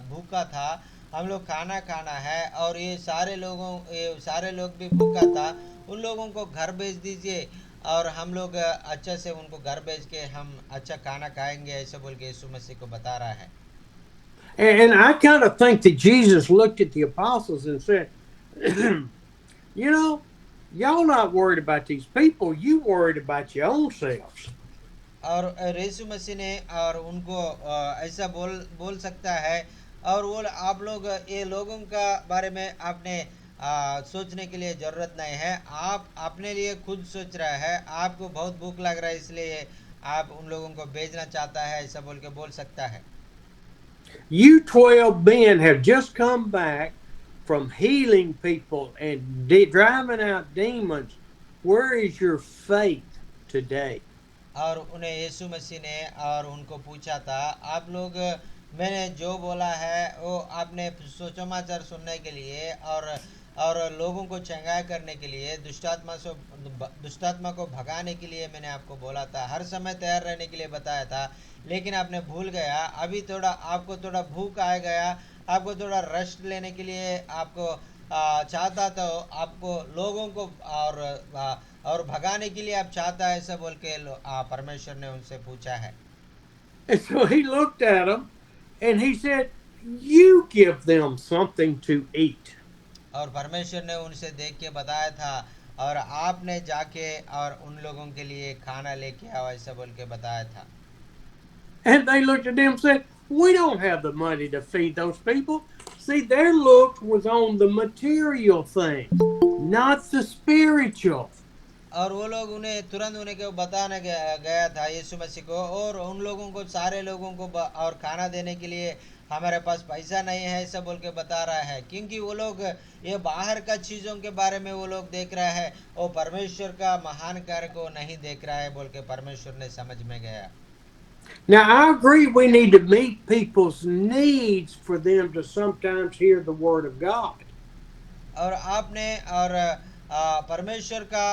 भूखा था, हम लोग खाना है, और ये सारे लोग भी भूखा था, उन लोगों को घर भेज दीजिए, और हम लोग अच्छा से उनको घर भेज के हम अच्छा खाना खाएंगे, ऐसे बोल के यीशु मसीह को बता रहा है। And I kind of think that Jesus looked at the apostles and said, you know, y'all not worried about these people, you worried about your own selves. और यीशु मसीह ने और उनको ऐसा बोल सकता है, और वो आप लोग ये लोगों का बारे में आपने सोचने के लिए ज़रूरत नहीं है, आप अपने लिए खुद सोच रहा है, आपको बहुत भूख लग रहा है इसलिए आप उन लोगों को भेजना चाहता है, ऐसा बोल के बोल सकता है। You 12 men have just come back from healing people and driving out demons. Where is your faith today? और उन्हें यीशु मसीह ने और उनको पूछा था, आप लोग मैंने जो बोला है वो आपने सुसमाचार सुनने के लिए और लोगों को चंगाई करने के लिए, दुष्टात्मा को भगाने के लिए मैंने आपको बोला था, हर समय तैयार रहने के लिए बताया था, लेकिन आपने भूल गया। अभी आपको थोड़ा भूख आ गया, आपको थोड़ा रेस्ट लेने के लिए आपको चाहता तो आपको लोगों को और भगाने के लिए आप चाहता है, ऐसा बोल के परमेश्वर ने उनसे पूछा है। And so he looked at them and he said, you give them something to eat. और परमेश्वर ने उनसे देख के बताया था, और आपने जाके और उन लोगों के लिए खाना लेके आओ, ऐसा बोल के बताया था। And they looked at them and said, we don't have the money to feed those people. See, their look was on the material things, not the spiritual. और वो लोग उन्हें तुरंत उन्हें को बताने गया था यीशु मसीह को, और उन लोगों को सारे लोगों को और खाना देने के लिए हमारे पास पैसा नहीं है, ऐसा बोल के बता रहा है, क्योंकि वो लोग ये बाहर का चीज़ों के बारे में वो लोग देख रहा है, वो परमेश्वर का महान कार्य को नहीं देख रहा है बोल के परमेश्वर ने समझ में गया। Now, I agree we need to meet people's needs for them to sometimes hear the Word of God. और आपने और परमेश्वर का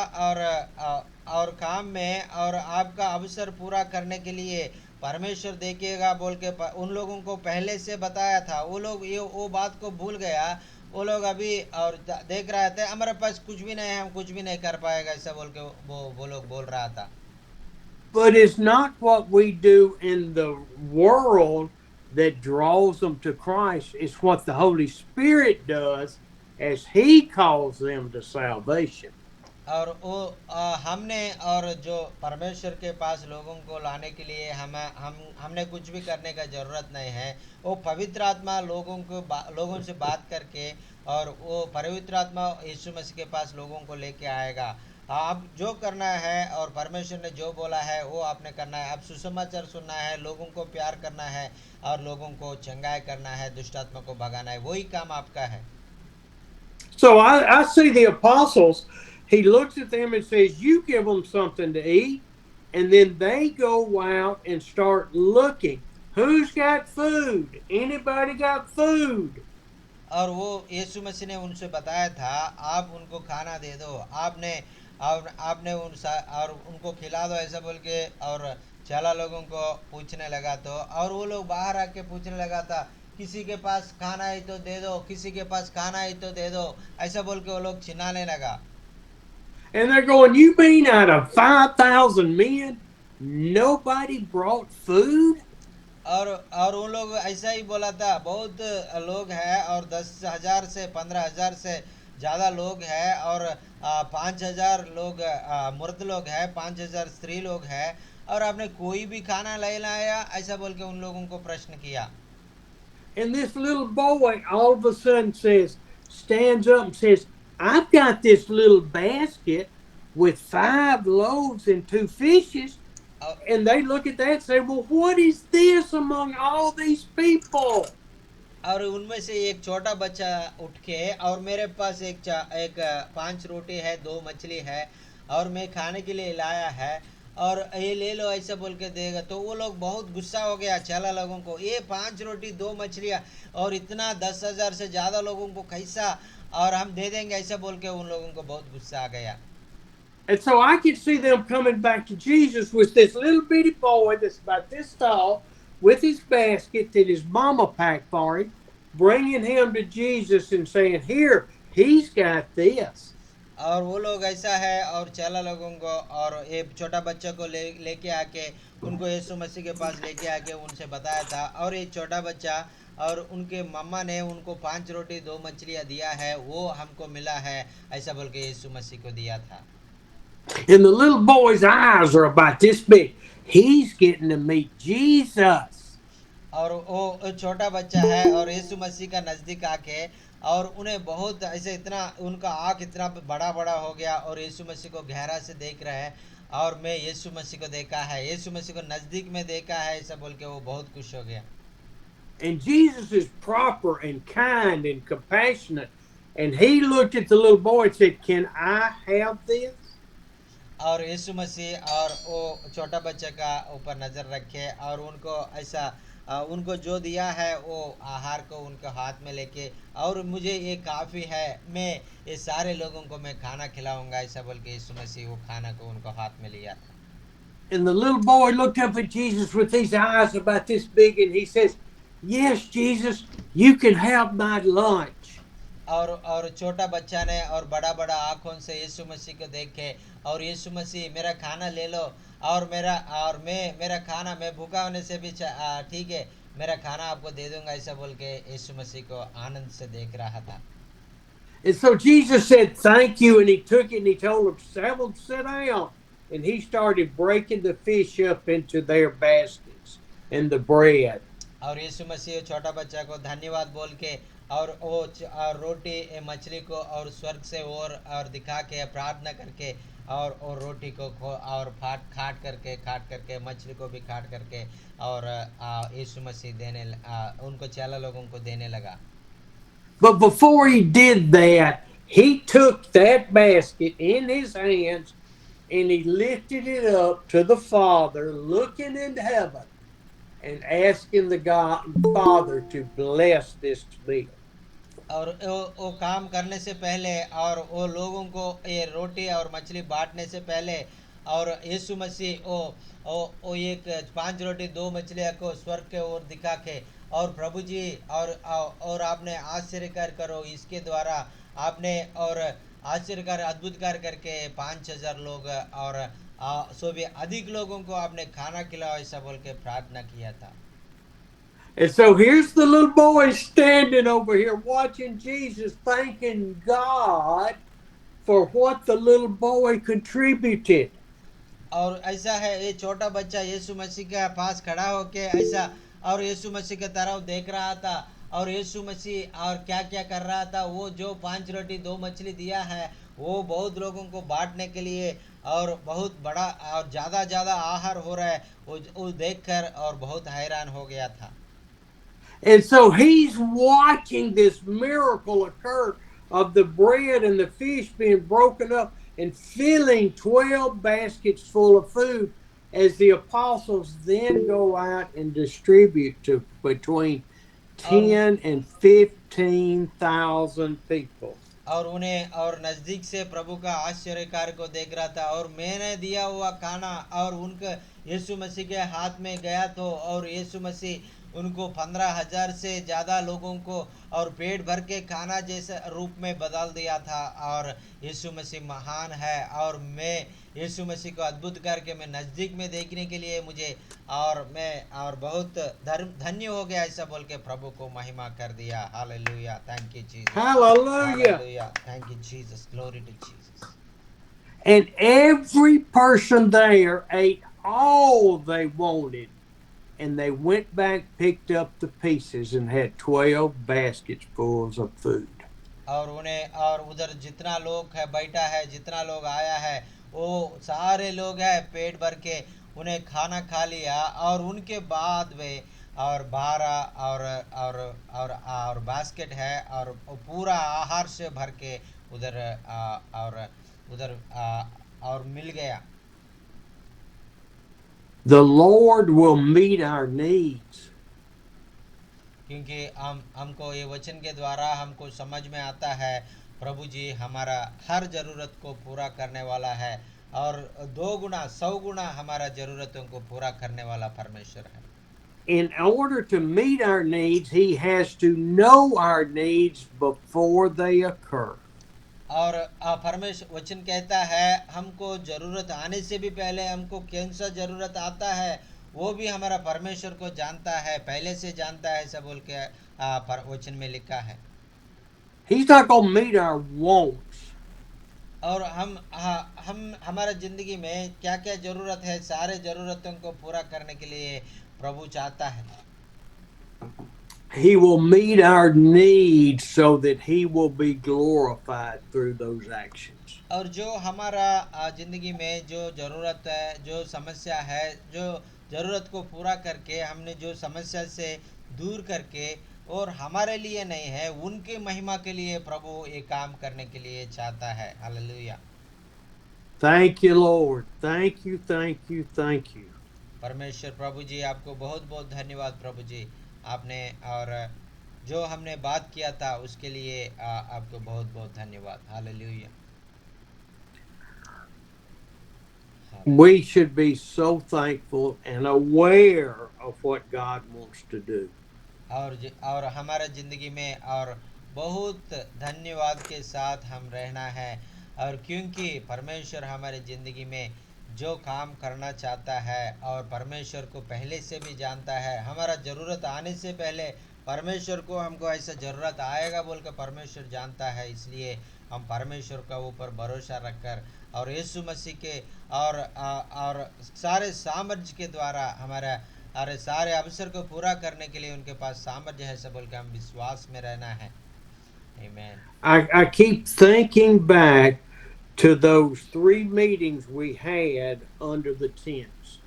और काम में और आपका अवसर पूरा करने के लिए परमेश्वर देखिएगा बोल के उन लोगों को पहले से बताया था। वो लोग ये वो बात को भूल गया। वो लोग अभी और देख रहे थे हमारे पास कुछ भी नहीं है, हम कुछ भी नहीं कर पाएगा ऐसा बोल के वो लोग बोल रहा था। But it's not what we do in the world that draws them to Christ. It's what the Holy Spirit does as He calls them to salvation. और वो हमने और जो परमेश्वर के पास लोगों को लाने के लिए हमने कुछ भी करने का ज़रूरत नहीं है। वो पवित्र आत्मा लोगों से बात करके और वो पवित्र आत्मा यीशु मसीह के पास लोगों को लेके आएगा। आप जो करना है और परमेश्वर ने जो बोला है वो आपने करना है। आप सुसमाचार सुनना है, लोगों को प्यार करना है और लोगों को चंगाई करना है, दुष्ट आत्मा को भगाना है, वही काम आपका है। So I see the apostles, He looks at them and says, You give them something to eat. And then they go out and start looking. Who's got food? Anybody got food? और वो यीशु मसीह ने उनसे बताया था आप उनको खाना दे दो, आपने और उनको खिला दो ऐसा बोल के। और चला लोगों को पूछने लगा तो और वो लोग बाहर आके पूछने लगा था किसी के पास खाना है तो दे दो, किसी के पास खाना है तो दे दो, ऐसा बोल के वो लोग चिल्लाने लगा। And they're going, You mean out of 5,000 men, nobody brought food? और उन लोग ऐसा ही बोला था बहुत लोग हैं और 10,000 से 15,000 से ज़्यादा लोग हैं और 5,000 लोग मर्द लोग हैं, 5,000 स्त्री लोग हैं और आपने कोई भी खाना ले लाया, ऐसा बोल के उन लोगों को प्रश्न किया। And this little boy all of a sudden stands up and says, I've got this little basket with 5 loaves and 2 fishes. And they look at that and say, Well, what is this among all these people? और उनमें से एक छोटा बच्चा उठ के और मेरे पास एक 5 रोटी है, 2 मछली है और मैं खाने के लिए लाया है और ये ले लो ऐसा बोल के देगा। तो वो लोग बहुत गुस्सा हो गया चला लोगों को, ये 5 रोटी 2 मछलियाँ और इतना 10,000 से ज़्यादा लोगों को कैसा और हम दे देंगे ऐसा बोल के उन लोगों को बहुत गुस्सा आ गया। And so I could see them coming back to Jesus with this little bitty boy that's about this tall with his basket that his mama packed for him, bringing him to Jesus and saying, Here, he's got this. और वो लोग ऐसा है और चला लोगों को और एक छोटा बच्चा को लेके आके उनको यीशु मसीह के पास लेके आके उनसे बताया था और ये छोटा बच्चा और उनके मम्मा ने उनको 5 रोटी 2 मछलियाँ दिया है, वो हमको मिला है ऐसा बोल के यीशु मसीह को दिया था। And the little boy's eyes are about this big. He's getting to meet Jesus. और वो छोटा बच्चा है और यीशु मसीह का नज़दीक आके और उन्हें बहुत ऐसे इतना उनका आँख इतना बड़ा बड़ा हो गया और यीशु मसीह को गहरा से देख रहे हैं और मैं यीशु मसीह को देखा है, यीशु मसीह को नज़दीक में देखा है ऐसा बोल के वो बहुत खुश हो गया। And Jesus is proper and kind and compassionate. And he looked at the little boy and said, Can I have this? और यीशु मसीह और वो छोटा बच्चे का ऊपर नज़र रखे और उनको ऐसा उनको जो दिया है वो आहार को उनके हाथ में लेके और मुझे ये काफ़ी है, मैं ये सारे लोगों को मैं खाना खिलाऊंगा ऐसा बोल के यीशु मसीह वो खाना को उनको हाथ में लिया था। And the little boy looked up at Jesus with his eyes about this big and he says, Yes, Jesus, you can have my lunch. और छोटा बच्चा ने और बड़ा बड़ा आँखों से यीशु मसीह को देखे और यीशु मसीह मेरा खाना ले लो और मेरा खाना मैं भूखा होने से भी ठीक है, मेरा खाना आपको दे दूंगा ऐसा बोल के यीशु मसीह को आनंद से देख रहा था। And so Jesus said, Thank you. And he took it and he told them, Have them sit down. And he started breaking the fish up into their baskets and the bread. और यीशु मसीह छोटा बच्चा को धन्यवाद बोल के और वो रोटी मछली को और स्वर्ग से और दिखा के प्रार्थना करके और रोटी को और काट करके मछली को भी काट करके और यीशु मसीह उनको चेला लोगों को देने लगा। But before he did that, he took that basket in his hands and he lifted it up to the Father, looking into heaven. and asking the God Father to bless this meal. और वो काम करने से पहले और वो लोगों को ये रोटी और मछली बांटने से पहले और यीशु मसीह वो एक 5 रोटी 2 मछलियाँ को स्वर्ग के ओर दिखा के और प्रभु जी और आपने आश्चर्य कार्य करो इसके द्वारा आपने और आश्चर्य कार्य अद्भुत कार्य करके 5,000 लोग और सो भी अधिक लोगों को आपने खाना खिलाओ ऐसा बोल के प्रार्थना किया था। And so here's the little boy standing over here watching Jesus, thanking God for what the little boy contributed. और ऐसा है ये छोटा बच्चा यीशु मसीह के पास खड़ा होके ऐसा और यीशु मसीह की तरफ देख रहा था और यीशु मसीह और क्या क्या कर रहा था। वो जो 5 रोटी 2 मछली दिया है वो बहुत लोगों को बांटने के लिए और बहुत बड़ा और ज़्यादा ज़्यादा आहार हो रहा है वो देखकर और बहुत हैरान हो गया था। And so he's watching this miracle occur of the bread and the fish being broken up and filling 12 baskets full of food as the apostles then go out and distribute to between 10 and 15,000 people. और उन्हें और नज़दीक से प्रभु का आश्चर्य कार्य को देख रहा था और मैंने दिया हुआ खाना और उनके यीशु मसीह के हाथ में गया तो और यीशु मसीह उनको 15,000 से ज़्यादा लोगों को और पेट भर के खाना जैसे रूप में बदल दिया था। और यीशु मसीह महान है और मैं यीशु मसीह को अद्भुत करके मैं नज़दीक में देखने के लिए मुझे और मैं और बहुत धन्य हो गया ऐसा बोल के प्रभु को महिमा कर दिया। Hallelujah, thank you Jesus, Hallelujah. Hallelujah, thank you Jesus, glory to Jesus. And every person there ate all they wanted. And they went back, picked up the pieces, and had 12 baskets full of food. और उन्हें और उधर जितना लोग है बैठा है जितना लोग आया है वो सारे लोग है पेट भर के उन्हें खाना खा लिया और उनके बाद वे और 12 और बास्केट है और पूरा आहार से भर के उधर उधर और मिल गया। The Lord will meet our needs. क्योंकि हमको ये वचन के द्वारा हमको समझ में आता है प्रभु जी हमारा हर ज़रूरत को पूरा करने वाला है और 2 गुना 100 गुना हमारा ज़रूरतों को पूरा करने वाला परमेश्वर है। In order to meet our needs, He has to know our needs before they occur. और परमेश्वर वचन कहता है हमको ज़रूरत आने से भी पहले हमको कौन सा ज़रूरत आता है वो भी हमारा परमेश्वर को जानता है, पहले से जानता है ऐसा बोल के वचन में लिखा है। He's not going to meet our wants. और हम हमारा ज़िंदगी में क्या क्या ज़रूरत है सारे ज़रूरतों को पूरा करने के लिए प्रभु चाहता है। He will meet our needs so that He will be glorified through those actions. और जो हमारा ज़िंदगी में जो ज़रूरत है जो समस्या है जो ज़रूरत को पूरा करके हमने जो समस्या से दूर करके और हमारे लिए नहीं है उनके महिमा के लिए प्रभु ये काम करने के लिए चाहता है। Hallelujah, Thank you, Lord. Thank you, thank you, thank you. परमेश्वर प्रभु जी आपको बहुत बहुत धन्यवाद प्रभु जी, आपने और जो हमने बात किया था उसके लिए आपको बहुत बहुत धन्यवाद। Hallelujah. We should be so thankful and aware of what God wants to do. और हमारा ज़िंदगी में और बहुत धन्यवाद के साथ हम रहना है और क्योंकि परमेश्वर हमारे ज़िंदगी में जो काम करना चाहता है और परमेश्वर को पहले से भी जानता है। हमारा ज़रूरत आने से पहले परमेश्वर को हमको ऐसा ज़रूरत आएगा बोल कर परमेश्वर जानता है, इसलिए हम परमेश्वर का ऊपर भरोसा रखकर और यीशु मसीह के और सारे सामर्थ्य के द्वारा हमारा अरे सारे अवसर को पूरा करने के लिए उनके पास सामर्थ्य है सब बोल के हम विश्वास में रहना है। Amen. I keep thinking back to those 3 meetings we had under the tents.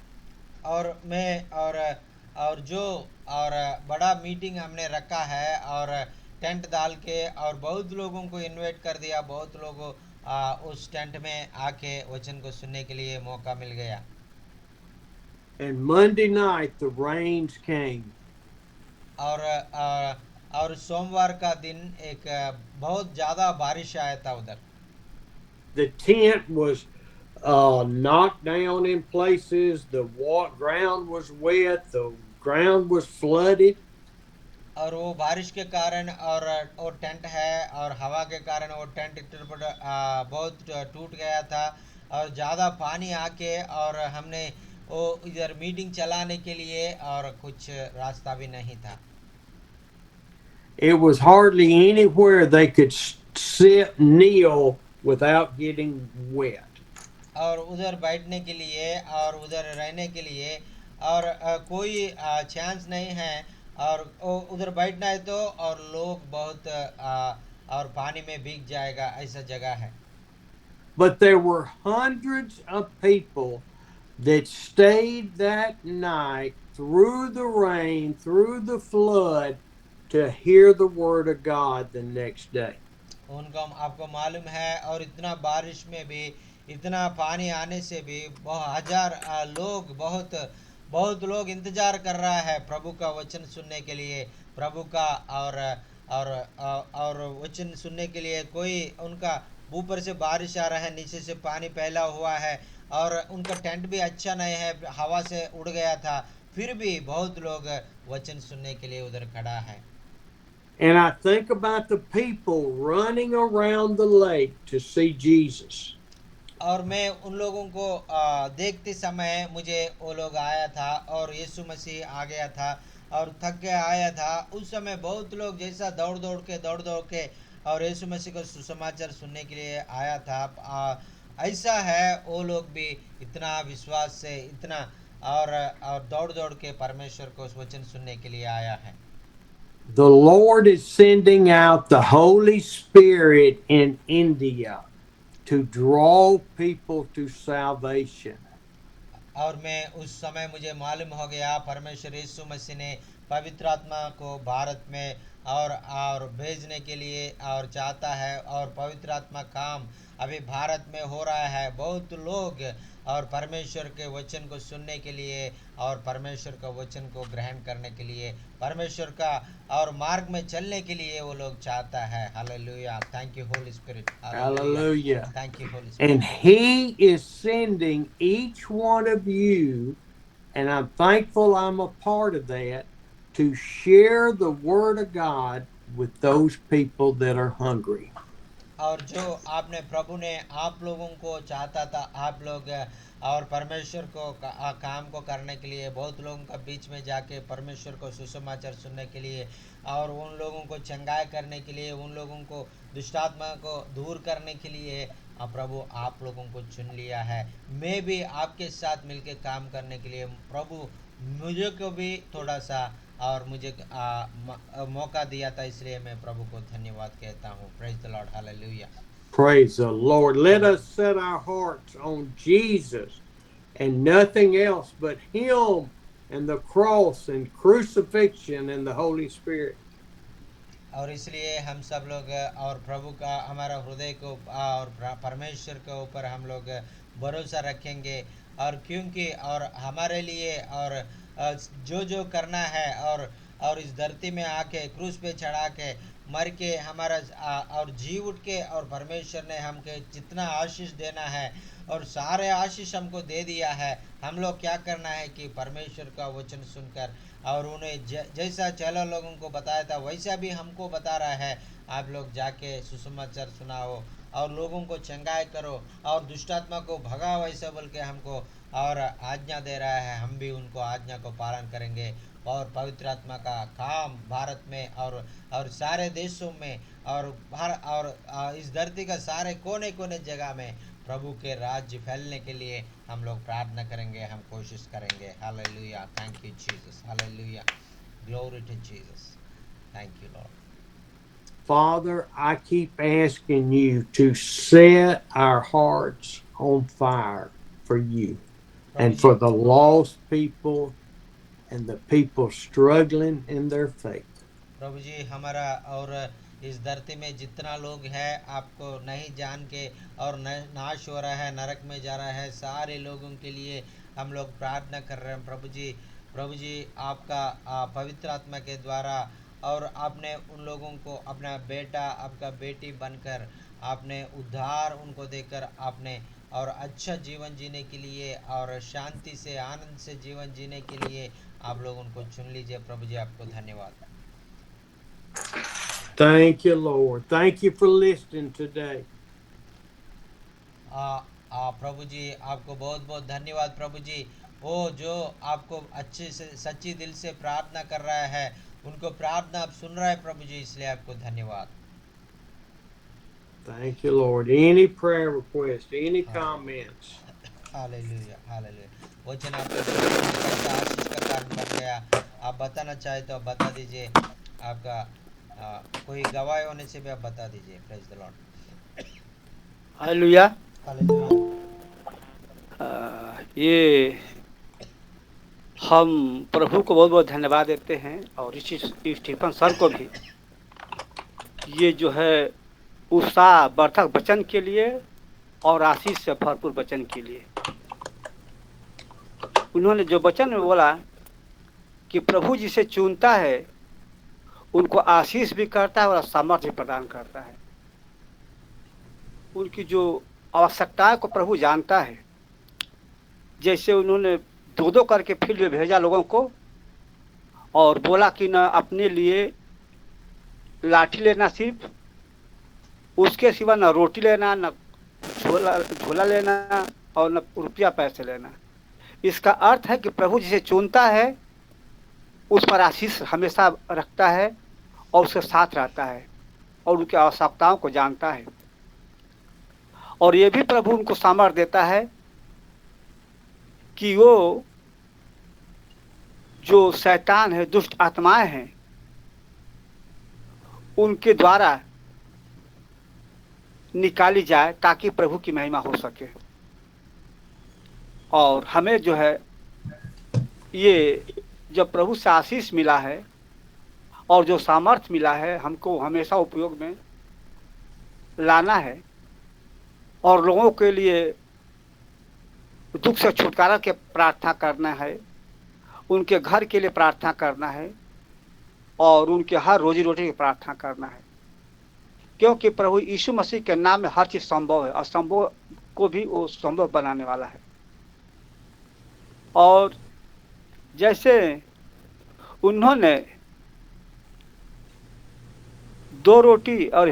और मैं और जो और बड़ा मीटिंग हमने रखा है और टेंट डाल के और बहुत लोगों को इनवाइट कर दिया, बहुत लोगों उस टेंट में आके वचन को सुनने के लिए मौका मिल गया। And Monday night, the rains came. और सोमवार का दिन एक बहुत ज़्यादा बारिश आया था उधर. The tent was knocked down in places. The ground was wet. The ground was flooded. और वो बारिश के कारण और वो टेंट है और हवा के कारण वो टेंट बहुत टूट गया था और ज़्यादा पानी आके और हमने वो इधर मीटिंग चलाने के लिए और कुछ रास्ता भी नहीं था. It was hardly anywhere they could sit, kneel without getting wet. और उधर बैठने के लिए और उधर रहने के लिए और कोई चांस नहीं है और उधर बैठना है तो और लोग बहुत और पानी में भीग जाएगा ऐसा जगह है. But there were hundreds of people that stayed that night through the rain, through the flood, to hear the word of God the next day. उनको आपको मालूम है और इतना बारिश में भी इतना पानी आने से भी हजार लोग बहुत बहुत लोग इंतजार कर रहा है प्रभु का वचन सुनने के लिए प्रभु का और वचन सुनने के लिए. कोई उनका ऊपर से बारिश आ रहा है नीचे से पानी फैला हुआ है और उनका टेंट भी अच्छा नहीं है हवा से उड़ गया था फिर भी बहुत लोग वचन सुनने के लिए उधर खड़ा है. And I think about the people running around the lake to see Jesus. और मैं उन लोगों को देखते समय मुझे वो लोग आया था और यीशु मसीह आ गया था और थक के आया था. उस समय बहुत लोग जैसा दौड़ दौड़ के और यीशु मसीह का सुसमाचार सुनने के लिए आया था. ऐसा है वो लोग भी इतना विश्वास से इतना और दौड़ दौड़ के परमेश्वर को वचन सुनने के लिए आया है. The Lord is sending out the Holy Spirit in India to draw people to salvation. और मैं उस समय मुझे मालूम हो गया परमेश्वर यीशु मसीह ने पवित्र आत्मा को भारत में और भेजने के लिए और चाहता है और पवित्र आत्मा काम अभी भारत में हो रहा है. बहुत लोग और परमेश्वर के वचन को सुनने के लिए और परमेश्वर का वचन को ग्रहण करने के लिए परमेश्वर का और मार्ग में चलने के लिए वो लोग चाहता है. Hallelujah. Thank you Holi spirit. Hallelujah. Thank you Holi spirit. And He is sending each one of you, and I'm thankful I'm a part of that, to share the Word of God with those people that are hungry. और जो आपने प्रभु ने आप लोगों को चाहता था आप लोग और परमेश्वर को काम को करने के लिए बहुत लोगों का बीच में जाके परमेश्वर को सुसमाचार सुनने के लिए और उन लोगों को चंगाई करने के लिए उन लोगों को दुष्टात्मा को दूर करने के लिए प्रभु आप लोगों को चुन लिया है. मैं भी आपके साथ मिलके काम करने के लिए प्रभु मुझे को भी थोड़ा सा और मुझे मौका दिया था इसलिए मैं प्रभु को धन्यवाद कहता हूँ. Praise the Lord. Hallelujah. Praise the Lord. Let us set our hearts on Jesus and nothing else but Him and the cross and crucifixion and the Holy Spirit. और इसलिए हम सब लोग और प्रभु का हमारा हृदय को और परमेश्वर के ऊपर हम लोग भरोसा रखेंगे और क्योंकि और हमारे लिए और जो जो करना है और इस धरती में आके क्रूस पे चढ़ा के मर के हमारा और जी उठ के और परमेश्वर ने हमके जितना आशीष देना है और सारे आशीष हमको दे दिया है. हम लोग क्या करना है कि परमेश्वर का वचन सुनकर और उन्हें जैसा चेला लोगों को बताया था वैसा भी हमको बता रहा है. आप लोग जाके सुसमाचार सुनाओ और लोगों को चंगाई करो और दुष्टात्मा को भगाओ ऐसा बोल के हमको और आज्ञा दे रहा है. हम भी उनको आज्ञा को पालन करेंगे और पवित्र आत्मा का काम भारत में और सारे देशों में और इस धरती का सारे कोने कोने जगह में प्रभु के राज्य फैलने के लिए हम लोग प्रार्थना करेंगे. हम कोशिश करेंगे. Hallelujah. Thank you Jesus. Hallelujah. Glory to Jesus. Thank you Lord. Father, I keep asking you to set our hearts on fire for you and for the lost people and the people struggling in their faith. प्रभु जी हमारा और इस धरती में जितना लोग हैं आपको नहीं जान के और नाश हो रहा है नरक में जा रहा है सारे लोगों के लिए हम लोग प्रार्थना कर रहे हैं प्रभु जी आपका पवित्र आत्मा के द्वारा और आपने उन लोगों को अपना बेटा आपका बेटी बनकर आपने उद्धार उनको देकर आपने और अच्छा जीवन जीने के लिए और शांति से आनंद से जीवन जीने के लिए आप लोग उनको चुन लीजिए प्रभु जी आपको धन्यवाद। Thank you, Lord. Thank you for listening today. प्रभु जी आपको बहुत बहुत धन्यवाद प्रभु जी। वो जो आपको अच्छे से सच्ची दिल से प्रार्थना कर रहा है उनको प्रार्थना आप सुन रहे हैं प्रभु जी इसलिए आपको धन्यवाद। Thank you, Lord. Any prayer request, any comments? Hallelujah hallelujah. वचन आपके जीवन में कैसा आशीष का कारण बन गया आप बताना चाहे तो आप बता दीजिए। आपका कोई गवाही होने से भी आप बता दीजिए। Praise the Lord. Hallelujah. Hallelujah. ये हम प्रभु को बहुत बहुत धन्यवाद देते हैं और इसी स्टीफन सर को भी ये जो है उत्साह वर्धक वचन के लिए और आशीष से भरपूर वचन के लिए। उन्होंने जो वचन में बोला कि प्रभु जिसे चुनता है उनको आशीष भी करता है और सामर्थ्य भी प्रदान करता है। उनकी जो आवश्यकताएं को प्रभु जानता है। जैसे उन्होंने दो दो करके फील्ड में भेजा लोगों को और बोला कि न अपने लिए लाठी लेना सिर्फ, उसके सिवा न रोटी लेना, न झोला लेना और न रुपया पैसे लेना। इसका अर्थ है कि प्रभु जिसे चुनता है उस पर आशीष हमेशा रखता है और उसके साथ रहता है और उनकी आवश्यकताओं को जानता है। और ये भी प्रभु उनको सामर्थ्य देता है कि वो जो शैतान है, दुष्ट आत्माएं हैं, उनके द्वारा निकाली जाए ताकि प्रभु की महिमा हो सके। और हमें जो है ये जब प्रभु से आशीष मिला है और जो सामर्थ्य मिला है हमको हमेशा उपयोग में लाना है और लोगों के लिए दुख से छुटकारा के प्रार्थना करना है, उनके घर के लिए प्रार्थना करना है और उनके हर रोजी रोटी की प्रार्थना करना है। क्योंकि प्रभु यीशु मसीह के नाम में हर चीज संभव है, असंभव को भी वो संभव बनाने वाला है। और जैसे उन्होंने 2 रोटी और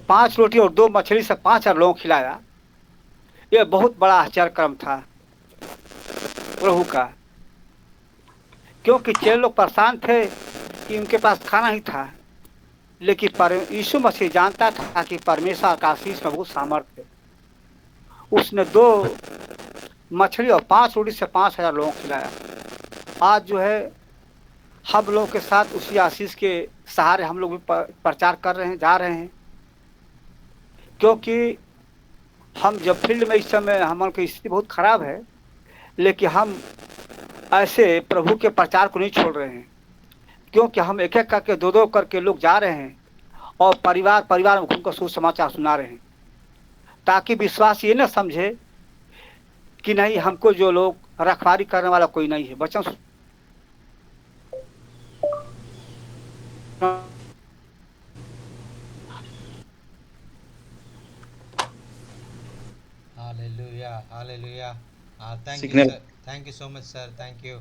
5 रोटी और 2 मछली से 5,000 लोगों को खिलाया, यह बहुत बड़ा आश्चर्य क्रम था प्रभु का। क्योंकि चेले लोग परेशान थे कि उनके पास खाना ही था, लेकिन यीशु मसीह जानता था कि परमेश्वर का आशीष में बहुत सामर्थ्य है। उसने 2 मछली और 5 रोटी से 5,000 लोगों को खिलाया। आज जो है हम लोग के साथ उसी आशीष के सहारे हम लोग भी प्रचार कर रहे हैं, जा रहे हैं। क्योंकि हम जब फील्ड में इस समय हमारी स्थिति बहुत खराब है, लेकिन हम ऐसे प्रभु के प्रचार को नहीं छोड़ रहे हैं। क्योंकि हम एक एक करके 2-2 करके लोग जा रहे हैं और परिवार परिवार में उनको सुसमाचार सुना रहे हैं, ताकि विश्वास ये न समझे कि नहीं हमको जो लोग रखवारी करने वाला कोई नहीं है। वचन hallelujah hallelujah. Thank you signal sir, thank you so much sir, thank you.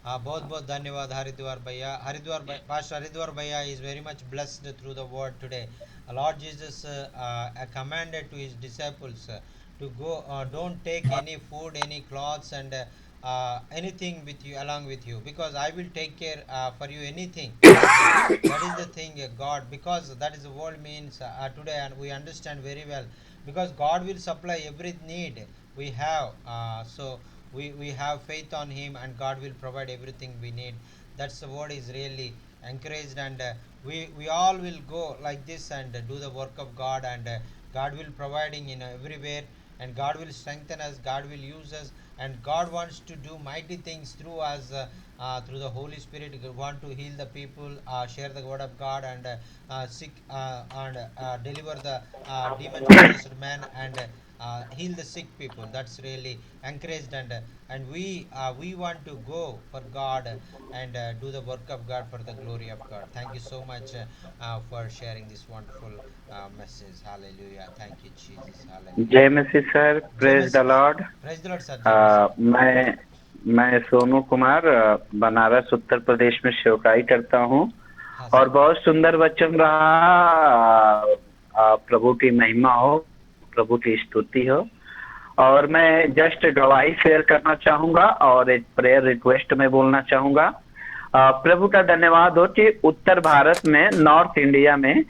बहुत बहुत धन्यवाद हरिद्वार भैया। पास्टर हरिद्वार भैया is very much blessed through the word today. Lord Jesus commanded to his disciples to go, don't take any food, any clothes and anything with you along with you, because I will take care for you anything. That is the thing, God, because that is the world means today, and we understand very well, because God will supply every need we have. So we have faith on him and God will provide everything we need. That's the word is really encouraged, and we all will go like this and do the work of God, and God will providing in everywhere, and God will strengthen us, God will use us, and God wants to do mighty things through us through the Holy Spirit want to heal the people, share the word of God, and sick and deliver the demon possessed man, and heal the sick people. That's really encouraged, and we want to go for God and do the work of God for the glory of God. Thank you so much for sharing this wonderful message. Hallelujah. Thank you, Jesus. Hallelujah. जय मसीह sir, जय praise the Masih. Lord. Praise the Lord sir. जय मसीह। मैं सोनू कुमार बनारस उत्तर प्रदेश में सेवकाई करता हूँ हाँ और सर। बहुत सुंदर वचन रहा। प्रभु की महिमा हो, प्रभु की स्तुति हो। और मैं जस्ट गवाही शेयर करना चाहूंगा और एक प्रेयर रिक्वेस्ट में बोलना चाहूंगा। प्रभु का धन्यवाद हो कि उत्तर भारत में, नॉर्थ इंडिया में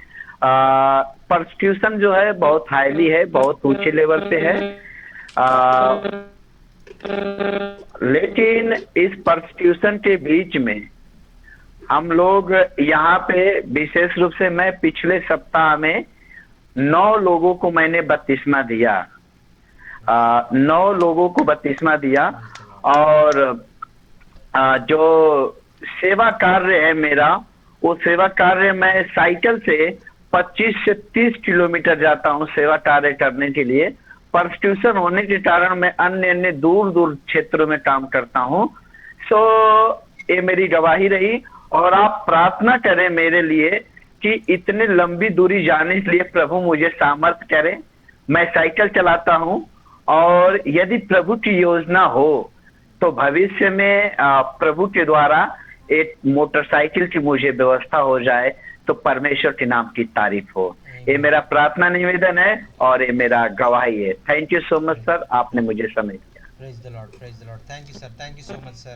परसिक्यूशन जो है बहुत हाईली है, बहुत ऊंचे लेवल पे है। लेकिन इस परसिक्यूशन के बीच में हम लोग यहाँ पे, विशेष रूप से मैं पिछले सप्ताह में 9 लोगों को मैंने बपतिस्मा दिया। 9 लोगों को बपतिस्मा दिया। और जो सेवा कार्य है मेरा, वो सेवा कार्य मैं साइकिल से 25 से 30 किलोमीटर जाता हूँ सेवा कार्य करने के लिए। परसिक्यूशन होने के कारण मैं अन्य अन्य दूर दूर क्षेत्रों में काम करता हूँ। सो ये मेरी गवाही रही। और आप प्रार्थना करें मेरे लिए कि इतने लंबी दूरी जाने के लिए प्रभु मुझे सामर्थ्य करे। मैं साइकिल चलाता हूँ और यदि प्रभु की योजना हो तो भविष्य में प्रभु के द्वारा एक मोटरसाइकिल की मुझे व्यवस्था हो जाए तो परमेश्वर के नाम की तारीफ हो। ये मेरा प्रार्थना निवेदन है और ये मेरा गवाही है। Thank you so much sir, आपने मुझे समय दिया। Praise the Lord. Praise the Lord. Thank you, sir. Thank you so much, sir.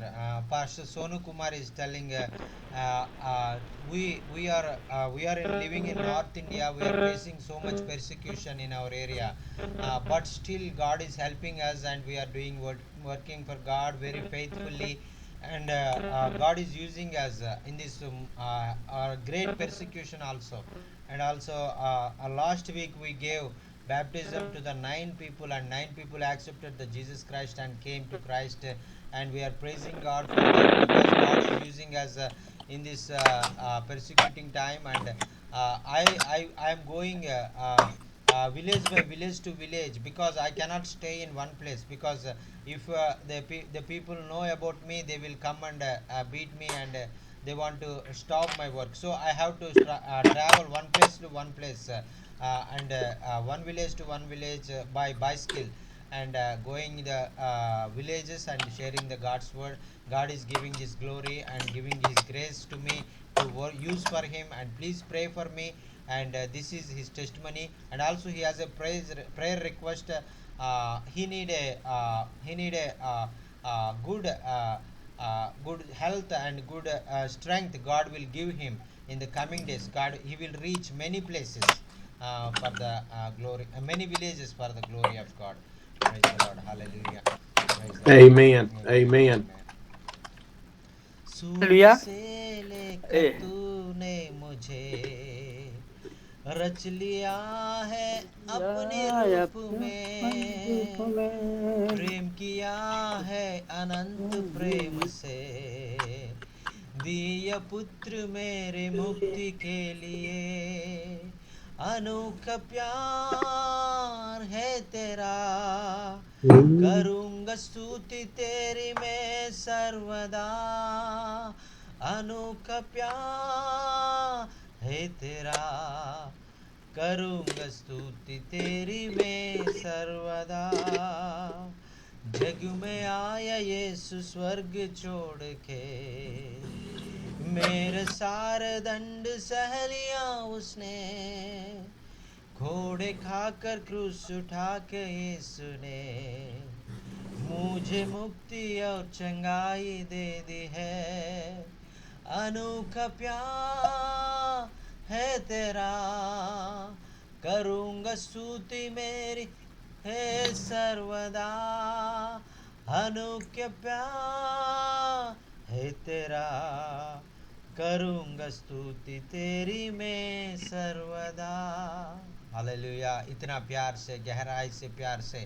Pastor Sonu Kumar is telling we are living in North India. We are facing so much persecution in our area, but still God is helping us, and we are doing working for God very faithfully. And God is using us in this great persecution also. And also last week we gave baptism to the 9 people, and 9 people accepted the Jesus Christ and came to Christ. And we are praising God for that, because God is using us in this persecuting time. And I am going village by village to village, because I cannot stay in one place, because if the people know about me, they will come and beat me, and they want to stop my work. So I have to travel one place to one place, and one village to one village by bicycle, and going the villages and sharing the God's word. God is giving his glory and giving his grace to me to use for him, and please pray for me. And this is his testimony. And also he has a prayer request. He need a good health and good strength. God will give him in the coming days. God, he will reach many places for the glory, many villages for the glory of God. Praise the Lord. Hallelujah. Praise the Lord. Amen. Amen. सूर hallelujah. से लेकर तूने मुझे रच लिया है अपने रूप में, प्रेम किया है अनंत प्रेम से, दिया पुत्र मेरे मुक्ति के लिए। अनोखा प्यार है तेरा, करूँगा स्तुति तेरी मैं सर्वदा। अनोखा प्यार है तेरा, करूँगा स्तुति तेरी मैं सर्वदा। जग में आया यीशु स्वर्ग छोड़ के, मेरे सारे दंड सह लिया उसने। घोड़े खाकर क्रूस उठा के यीशु ने मुझे मुक्ति और चंगाई दे दी है। अनोखा प्यार है तेरा, करूँगा स्तुति मेरी है सर्वदा। अनोखा प्यार है तेरा, करूँगा स्तुति तेरी मैं सर्वदा। हालेलुया। इतना प्यार से, गहराई से प्यार से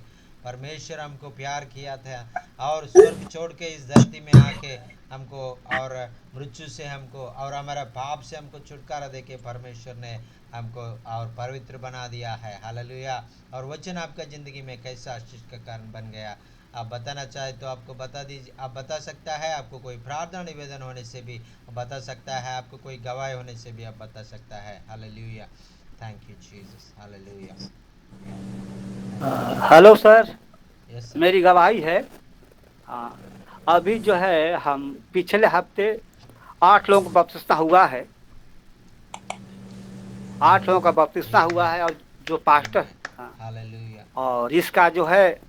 परमेश्वर हमको प्यार किया था और स्वर्ग छोड़ के इस धरती में आके हमको और मृत्यु से हमको और हमारा पाप से हमको छुटकारा देके परमेश्वर ने हमको और पवित्र बना दिया है। हालेलुया। और वचन आपका ज़िंदगी में कैसा आशीष का कारण बन गया, आप बताना चाहे तो आपको बता दीजिए, आप बता सकता है। आपको कोई प्रार्थना निवेदन होने से भी बता सकता है, आपको कोई गवाही होने से भी आप बता सकता है। Hallelujah. Thank you Jesus. Hallelujah. Hello sir, yes sir. मेरी गवाही है। हाँ, अभी जो है हम पिछले हफ्ते 8 लोगों का बपतिस्मा हुआ है। 8 लोगों का बपतिस्मा हुआ है और जो पास्टर, हाँ, हालेलुया। और इसका जो है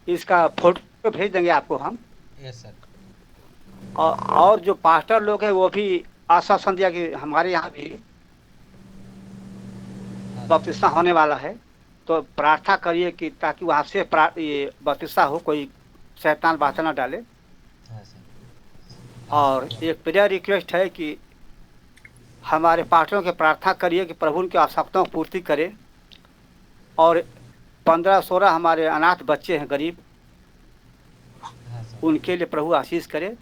इसका फोटो भेज देंगे आपको हम। Yes sir. और जो पास्टर लोग हैं वो भी आश्वासन दिया कि हमारे यहाँ भी बपतिस्मा होने वाला है, तो प्रार्थना करिए कि ताकि वहाँ से ये बपतिस्मा हो, कोई शैतान बाधा ना डाले। हाँ सर। और एक प्रेयर रिक्वेस्ट है कि हमारे पास्टरों की प्रार्थना करिए कि प्रभु उनकी आवश्यकताओं की पूर्ति करे। और 15-16 हमारे अनाथ बच्चे हैं गरीब, हाँ सर। उनके लिए प्रभु आशीष करे।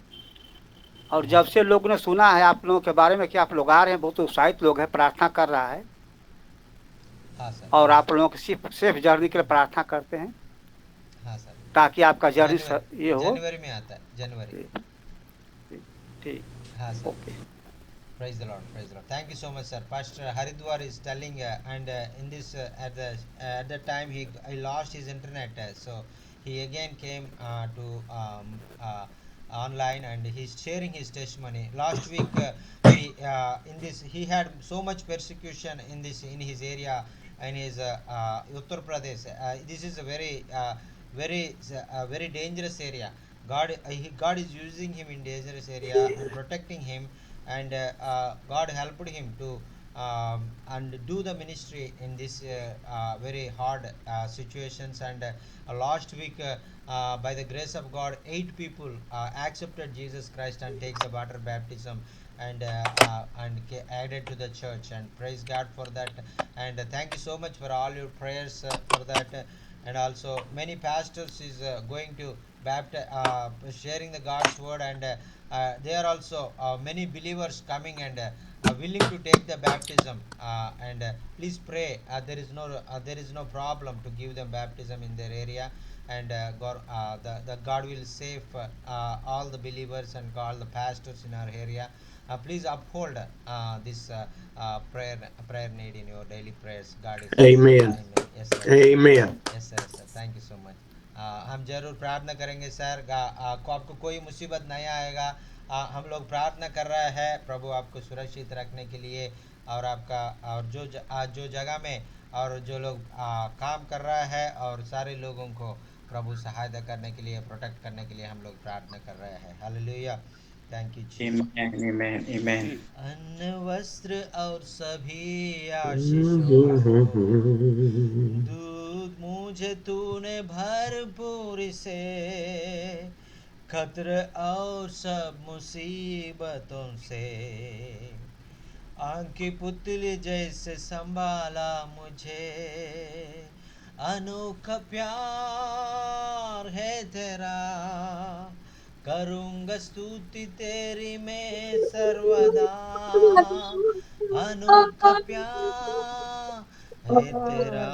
और जब से लोगों ने सुना है आप लोगों के बारे में कि आप लोग आ रहे हैं, बहुत उत्साहित लोग हैं, प्रार्थना कर रहा है। हाँ सर। और आप लोगों की सेफ जर्नी के लिए प्रार्थना करते हैं हाँ सर। ताकि आपका जर्नी ये हो। जनवरी में आता है, जनवरी। ठीक, हाँ sir. Okay. Praise the Lord, praise the Lord. Thank you so much, sir. Pastor Haridwar is telling, and in this at the time he lost his internet, so he again came to online, and he's sharing his testimony. Last week, he had so much persecution in his area, in his Uttar Pradesh. This is a very dangerous area. God is using him in dangerous area and protecting him, and God helped him to and do the ministry in this very hard situations. And last week, by the grace of God, 8 people accepted Jesus Christ and take the water baptism, and added to the church, and praise God for that. And thank you so much for all your prayers for that. And also many pastors is going to sharing the God's word, and there are also many believers coming and willing to take the baptism, and please pray. There is no problem to give them baptism in their area, and the God will save all the believers and all the pastors in our area. Please uphold this prayer need in your daily prayers. God is Amen. Yes sir. Amen. Yes sir, sir thank you so much. हम जरूर प्रार्थना करेंगे sir. आपको कोई मुसीबत नहीं आएगा। हम लोग प्रार्थना कर रहे हैं प्रभु आपको सुरक्षित रखने के लिए, और आपका और जो जगह में और जो लोग काम कर रहा है और सारे लोगों को प्रभु सहायता करने के लिए, प्रोटेक्ट करने के लिए हम लोग प्रार्थना कर रहे हैं। Hallelujah. Thank you Jesus. Amen. Amen. अन्न वस्त्र और सभी आशीषों दूध मुझे तूने भरपूर से, खतर और सब मुसीबतों से, आंख की पुतली जैसे संभाला मुझे, अनोखा प्यार है तेरा, करूँगा स्तुति तेरी मैं सर्वदा, अनोखा प्यार है तेरा,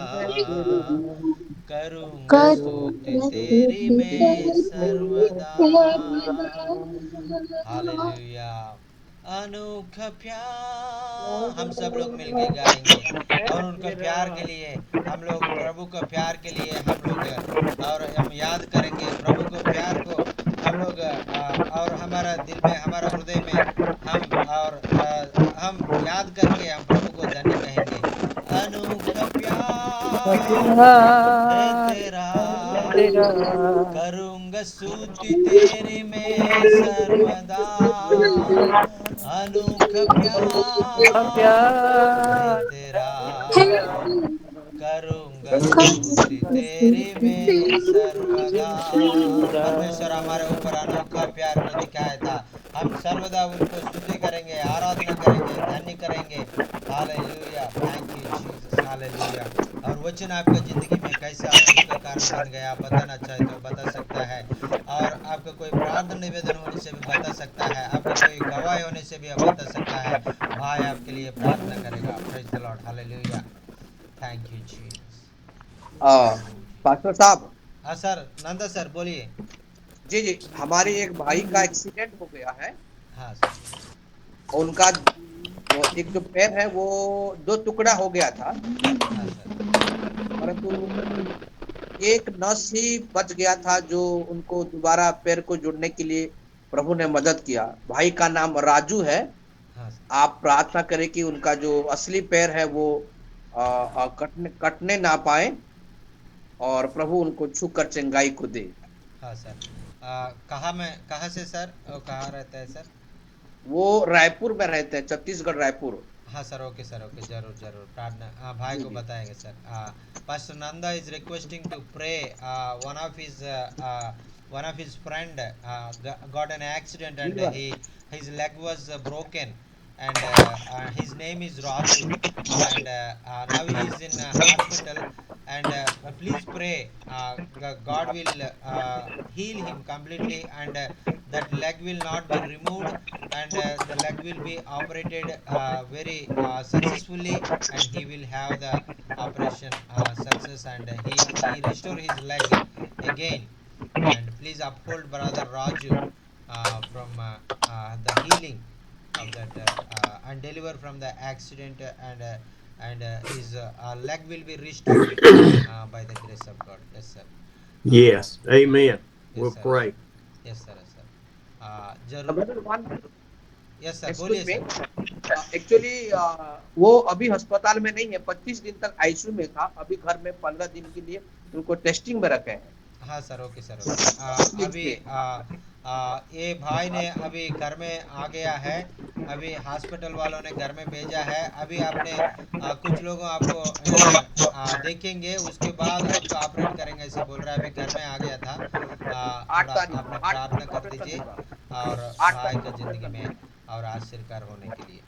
करूँगा स्तुति तेरी मैं सर्वदा। हालेलुया। अनोखा प्यार हम सब लोग मिलके गाएंगे, और उनका प्यार के लिए हम लोग, प्रभु का प्यार के लिए हम लोग और हम याद करेंगे प्रभु को प्यार को। हम लोग और हमारा दिल में, हमारा हृदय में हम याद करके हम प्रभु को धन्य कहेंगे। अनोखा प्यार है तेरा, करूँगा स्तुति तेरी मैं सर्वदा, अनोखा प्यार है तेरा, करूँगा स्तुति तेरी मैं सर्वदा। परमेश्वर हमारे ऊपर अनोखा प्यार को दिखाया था, हम सर्वदा उनको स्तुति करेंगे, आराधना करेंगे, धन्य करेंगे। Hallelujah. Thank you Jesus. Hallelujah. और और वचन आपका ज़िंदगी में कैसे अद्भुत का कारण बन गया, बताना चाहे तो बता सकता है। और आपका कोई प्रार्थना निवेदन होने से भी बता सकता है, आपका कोई गवाही होने से भी आप बता सकता है। भाई आपके लिए प्रार्थना करेगा। Praise the Lord, hallelujah. Thank you Jesus. Pastor साहब, हाँ सर, नंदा सर बोलिए। जी जी, हमारे एक भाई का एक्सीडेंट हो गया है। हाँ सर। उनका वो एक जो पैर है वो दो टुकड़ा हो गया था, हाँ सर। परंतु एक नस ही बच गया था जो उनको दोबारा पैर को जोड़ने के लिए प्रभु ने मदद किया। भाई का नाम राजू है। हाँ सर। आप प्रार्थना करें कि उनका जो असली पैर है वो कटने कटने ना पाए और प्रभु उनको छू कर चंगाई को दे। हाँ सर। कहाँ से सर, कहाँ रहता है सर? वो रायपुर में रहते हैं, छत्तीसगढ़, रायपुर। हाँ सर, ओके सर, ओके, जरूर जरूर प्रार्थना, हाँ, भाई जी को जी। बताएंगे sir. Pastor Nanda is requesting to pray. One of his friend got an accident जी and बस। his leg was broken, and his name is Raju, and now he is in hospital, and please pray, God will heal him completely, and that leg will not be removed, and the leg will be operated very successfully, and he will have the operation success, and he restore his leg again. And please uphold brother Raju from the healing of that, and deliver from the accident, and his leg will be restored by the grace of God. Yes sir. Yes. Amen. Yes We'll sir, yes sir. pray. Yes sir, yes sir. जरूर। Brother one, yes sir, excuse बोलिए मी, sir. Actually वो अभी अस्पताल में नहीं है, 25 दिन तक आईसीयू में था। अभी घर में 15 दिन के लिए उनको टेस्टिंग में रखे हैं। हाँ sir, okay sir, okay. Please अभी पे। ये भाई ने अभी घर में आ गया है, अभी हॉस्पिटल वालों ने घर में भेजा है। अभी आपने कुछ लोगों आपको देखेंगे, उसके बाद आपको ऑपरेट करेंगे ऐसे बोल रहा है। अभी घर में आ गया था। आठ थोड़ा तारीख आपने आठ प्रार्थना तारीख कर ऑपरेशन दीजिए होगा। और आठ भाई का तारीख ज़िंदगी ऑपरेशन में होगा। और आशीर्वाद होने के लिए।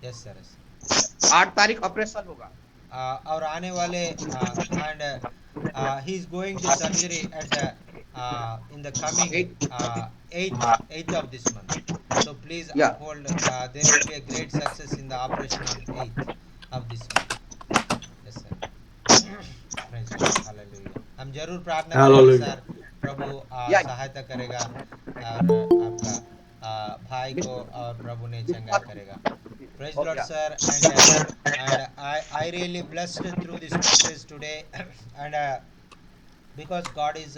Yes sir, yes. 8 तारीख ऑपरेशन होगा। और आने वाले, and he is going to surgery at in the coming 8th of this month. So please या uphold, there will be a great success in the operation on 8th of this month. Yes sir. Praise the Lord, hallelujah। हम जरूर प्रार्थना करेंगे Hallelujah. Sir, प्रभु या सहायता करेगा, और आपका भाई को और प्रभु ने चंगाई विश्वास करेगा। Praise हो the Lord, गया। sir, and I really blessed through this message today, and because God is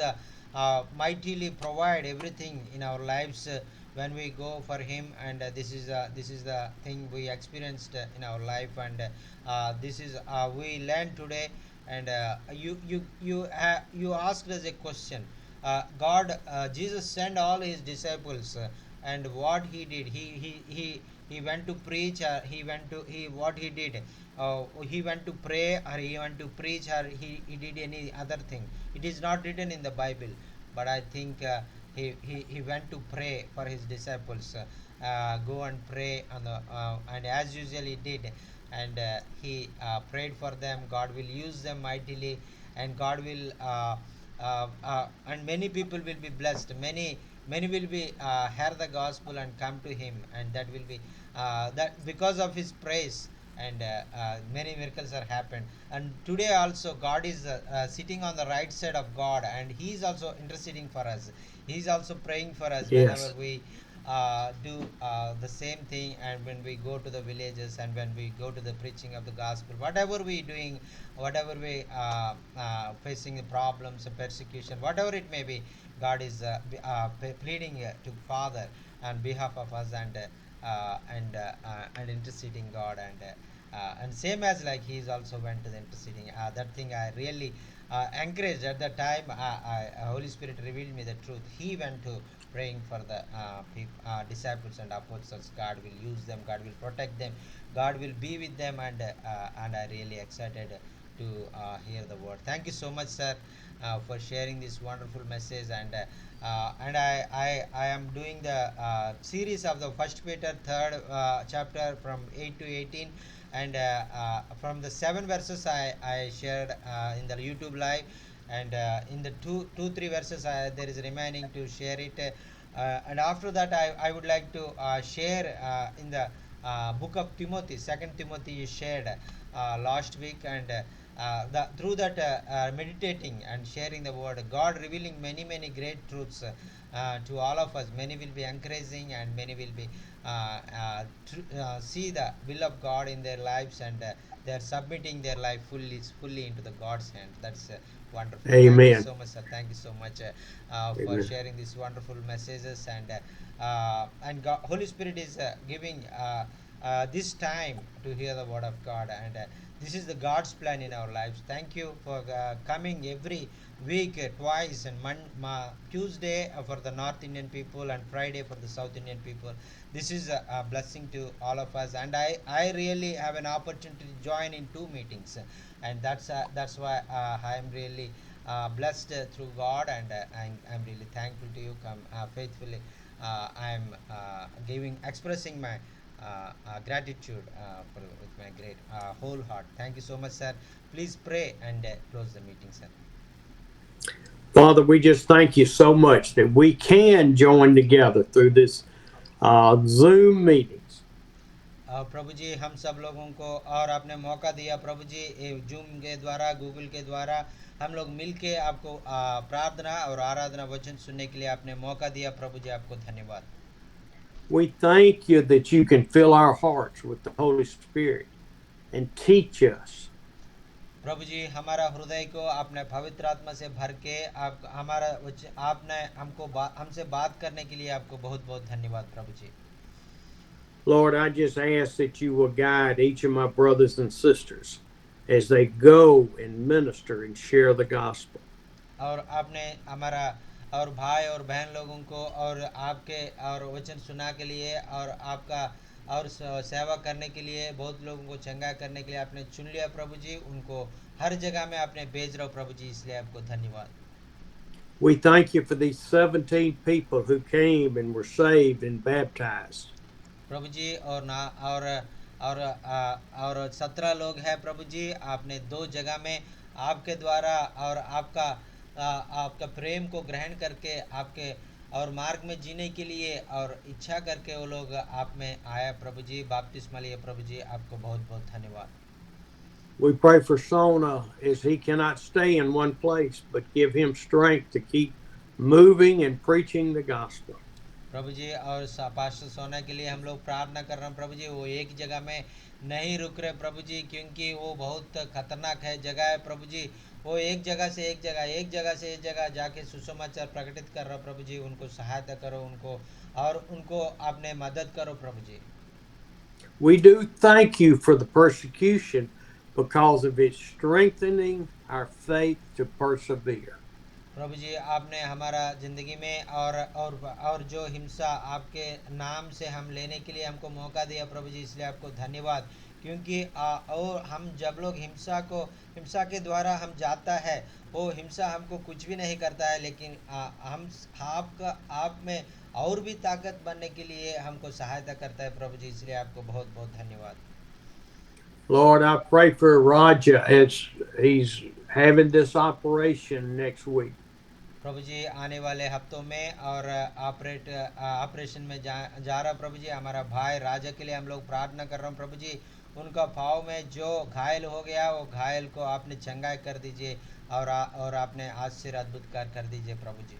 mightily provide everything in our lives when we go for Him, and this is the thing we experienced in our life, and this is we learned today, and you asked us a question. God, Jesus sent all His disciples, and what He did, he went to preach, he went to he what he did, he went to pray, or he went to preach, or he did any other thing. It is not written in the Bible, but I think he went to pray for his disciples, go and pray on the, and as usual he did, and he prayed for them. God will use them mightily, and God will and many people will be blessed, many will be hear the gospel and come to him, and that will be that because of his praise, and many miracles are happened. And today also God is sitting on the right side of God, and he is also interceding for us, he is also praying for us whenever Yes. we do the same thing, and when we go to the villages, and when we go to the preaching of the gospel, whatever we doing, whatever we facing the problems, persecution, whatever it may be, God is pleading to Father on behalf of us, and interceding God, and same as like he is also went to the interceding. That thing I really encouraged at the time. Holy Spirit revealed me the truth. He went to praying for the disciples and apostles. God will use them, God will protect them, God will be with them, and I really excited to hear the word. Thank you so much, sir, for sharing this wonderful message, and I am doing the series of the First Peter third chapter from 8 to 18, and from the 7 verses I shared in the YouTube live, and in the two three verses there is remaining to share it, and after that I would like to share in the book of Timothy, Second Timothy is shared last week, and through that meditating and sharing the word, God revealing many great truths to all of us. Many will be encouraging, and many will be see the will of God in their lives, and they are submitting their life fully into the God's hand. That's wonderful. Thank you Amen. so much, sir. Thank you so much for Amen. sharing these wonderful messages, and God, Holy Spirit is giving this time to hear the word of God, and this is the God's plan in our lives. Thank you for coming every week twice, and Tuesday for the North Indian people and Friday for the South Indian people. This is a blessing to all of us, and I really have an opportunity to join in 2 meetings, and that's why I am really blessed through God, and I'm really thankful to you. Come faithfully, I'm expressing my gratitude with my great whole heart. Thank you so much, sir. Please pray and close the meeting, sir. Father, we just thank you so much that we can join together through this Zoom meetings. प्रभु जी, हम सब लोगों को और आपने मौका दिया प्रभु जी, zoom के द्वारा, गूगल के द्वारा हम लोग मिल के आपको प्रार्थना और आराधना वचन सुनने के लिए आपने मौका दिया प्रभु जी, आपको धन्यवाद. We thank you that you can fill our hearts with the Holy Spirit and teach us. प्रभु जी, हमारा हृदय को आपने पवित्र आत्मा से भर के आपने हमसे बात करने के लिए आपको बहुत बहुत धन्यवाद प्रभु जी. Lord, I just ask that you will guide each of my brothers and sisters as they go and minister and share the gospel. और आपने हमारा और भाई और बहन लोगों को और आपके और वचन सुना के लिए और आपका और सेवा करने के लिए बहुत लोगों को चंगा करने के लिए आपने चुन लिया प्रभु जी. उनको हर जगह में आपने भेज रहे हो प्रभु जी, इसलिए आपको धन्यवाद. We thank you for these 17 people who came and were saved and baptized. प्रभु जी और 17 लोग हैं प्रभु जी. आपने 2 जगह में आपके द्वारा और आपका प्रेम को ग्रहण करके आपके और मार्ग में जीने के लिए और इच्छा करके वो लोग आप में आया प्रभु जी, बपतिस्मा लिए प्रभु जी. आपको बहुत बहुत धन्यवाद. We pray for Sona as he cannot stay in one place, but give him strength to keep moving and preaching the gospel. प्रभु जी और पास्टर सोना के लिए हम लोग प्रार्थना कर रहे हैं प्रभु जी. वो एक जगह में नहीं रुक रहे प्रभु जी, क्योंकि वो बहुत खतरनाक है जगह है प्रभु जी. वो एक जगह से एक जगह जाके सुसमाचार प्रकटित कर रहा प्रभु जी. उनको सहायता करो, उनको आपने मदद करो प्रभु जी. We do thank you for the persecution because of it strengthening our faith to persevere. प्रभु जी, आपने हमारा ज़िंदगी में और जो हिंसा आपके नाम से हम लेने के लिए हमको मौका दिया प्रभु जी, इसलिए आपको धन्यवाद. क्योंकि और हम जब लोग हिंसा के द्वारा हम जाता है, वो हिंसा हमको कुछ भी नहीं करता है, लेकिन हम आप में और भी ताकत बनने के लिए हमको सहायता करता है प्रभु जी. इसलिए आपको बहुत बहुत धन्यवाद. Lord, I pray for Raja as he's having this operation next week. प्रभु जी, आने वाले हफ्तों में और ऑपरेशन में जा रहा प्रभु जी. हमारा भाई राजा के लिए हम लोग प्रार्थना कर रहे हैं प्रभु जी. उनका पाँव में जो घायल हो गया, वो घायल को आपने चंगाई कर दीजिए और आपने आश्चर्य अद्भुत कार्य कर दीजिए प्रभु जी.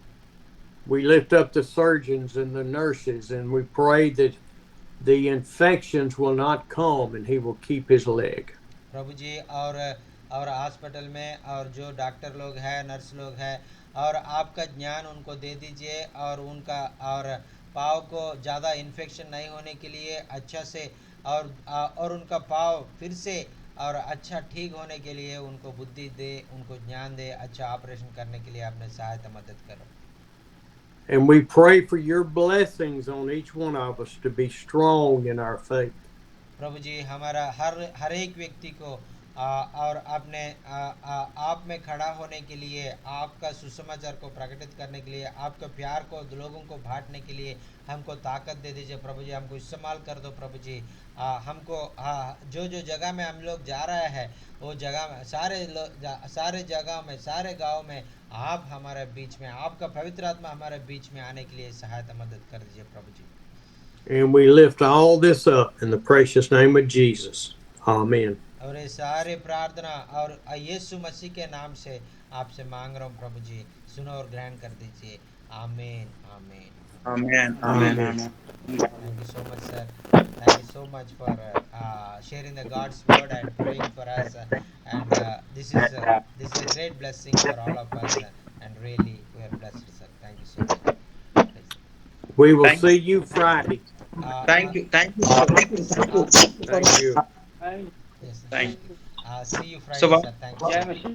We lift up the surgeons and the nurses, and we pray that the infections will not come and he will keep his leg. प्रभु जी और हॉस्पिटल में और जो डॉक्टर लोग हैं, नर्स लोग हैं, और आपका ज्ञान उनको दे दीजिए और उनका और पाँव को ज़्यादा इन्फेक्शन नहीं होने के लिए अच्छा से और उनका पाँव फिर से और अच्छा ठीक होने के लिए उनको बुद्धि दे, उनको ज्ञान दे, अच्छा ऑपरेशन करने के लिए आपने सहायता मदद करो. And we pray for your blessings on each one of us to be strong in our faith. प्रभु जी, हमारा हर एक व्यक्ति को और अपने आप में खड़ा होने के लिए, आपका सुसमाचार को प्रकटित करने के लिए, आपके प्यार को लोगों को बांटने के लिए हमको ताकत दे दीजिए प्रभु जी। हमको इस्तेमाल कर दो प्रभु जी। हमको जो जो जगह में हम लोग जा रहे हैं वो जगह में सारे जगह में, सारे गांव में आप हमारे बीच में, आपका पवित्र आत्मा हमारे बीच में आने के लिए सहायता मदद कर दीजिए प्रभु जी। And we lift all this up in the precious name of Jesus. Amen. और ये सारे प्रार्थना और यीशु मसीह के नाम से आपसे मांग रहा हूँ प्रभु जी, सुनो और ग्रहण कर दीजिए। आमीन आमीन। Amen. Amen. Thank you so much, sir. Thank you so much for sharing the God's word and praying for us. And this is a great blessing for all of us. And really, we are blessed, sir. Thank you so much. We will Thank see you Friday. Thank you. Thank you. Thank you. Thank you. Thank you. Yes, sir. Thank See you Friday, So, sir. Thank you. जय मसीह।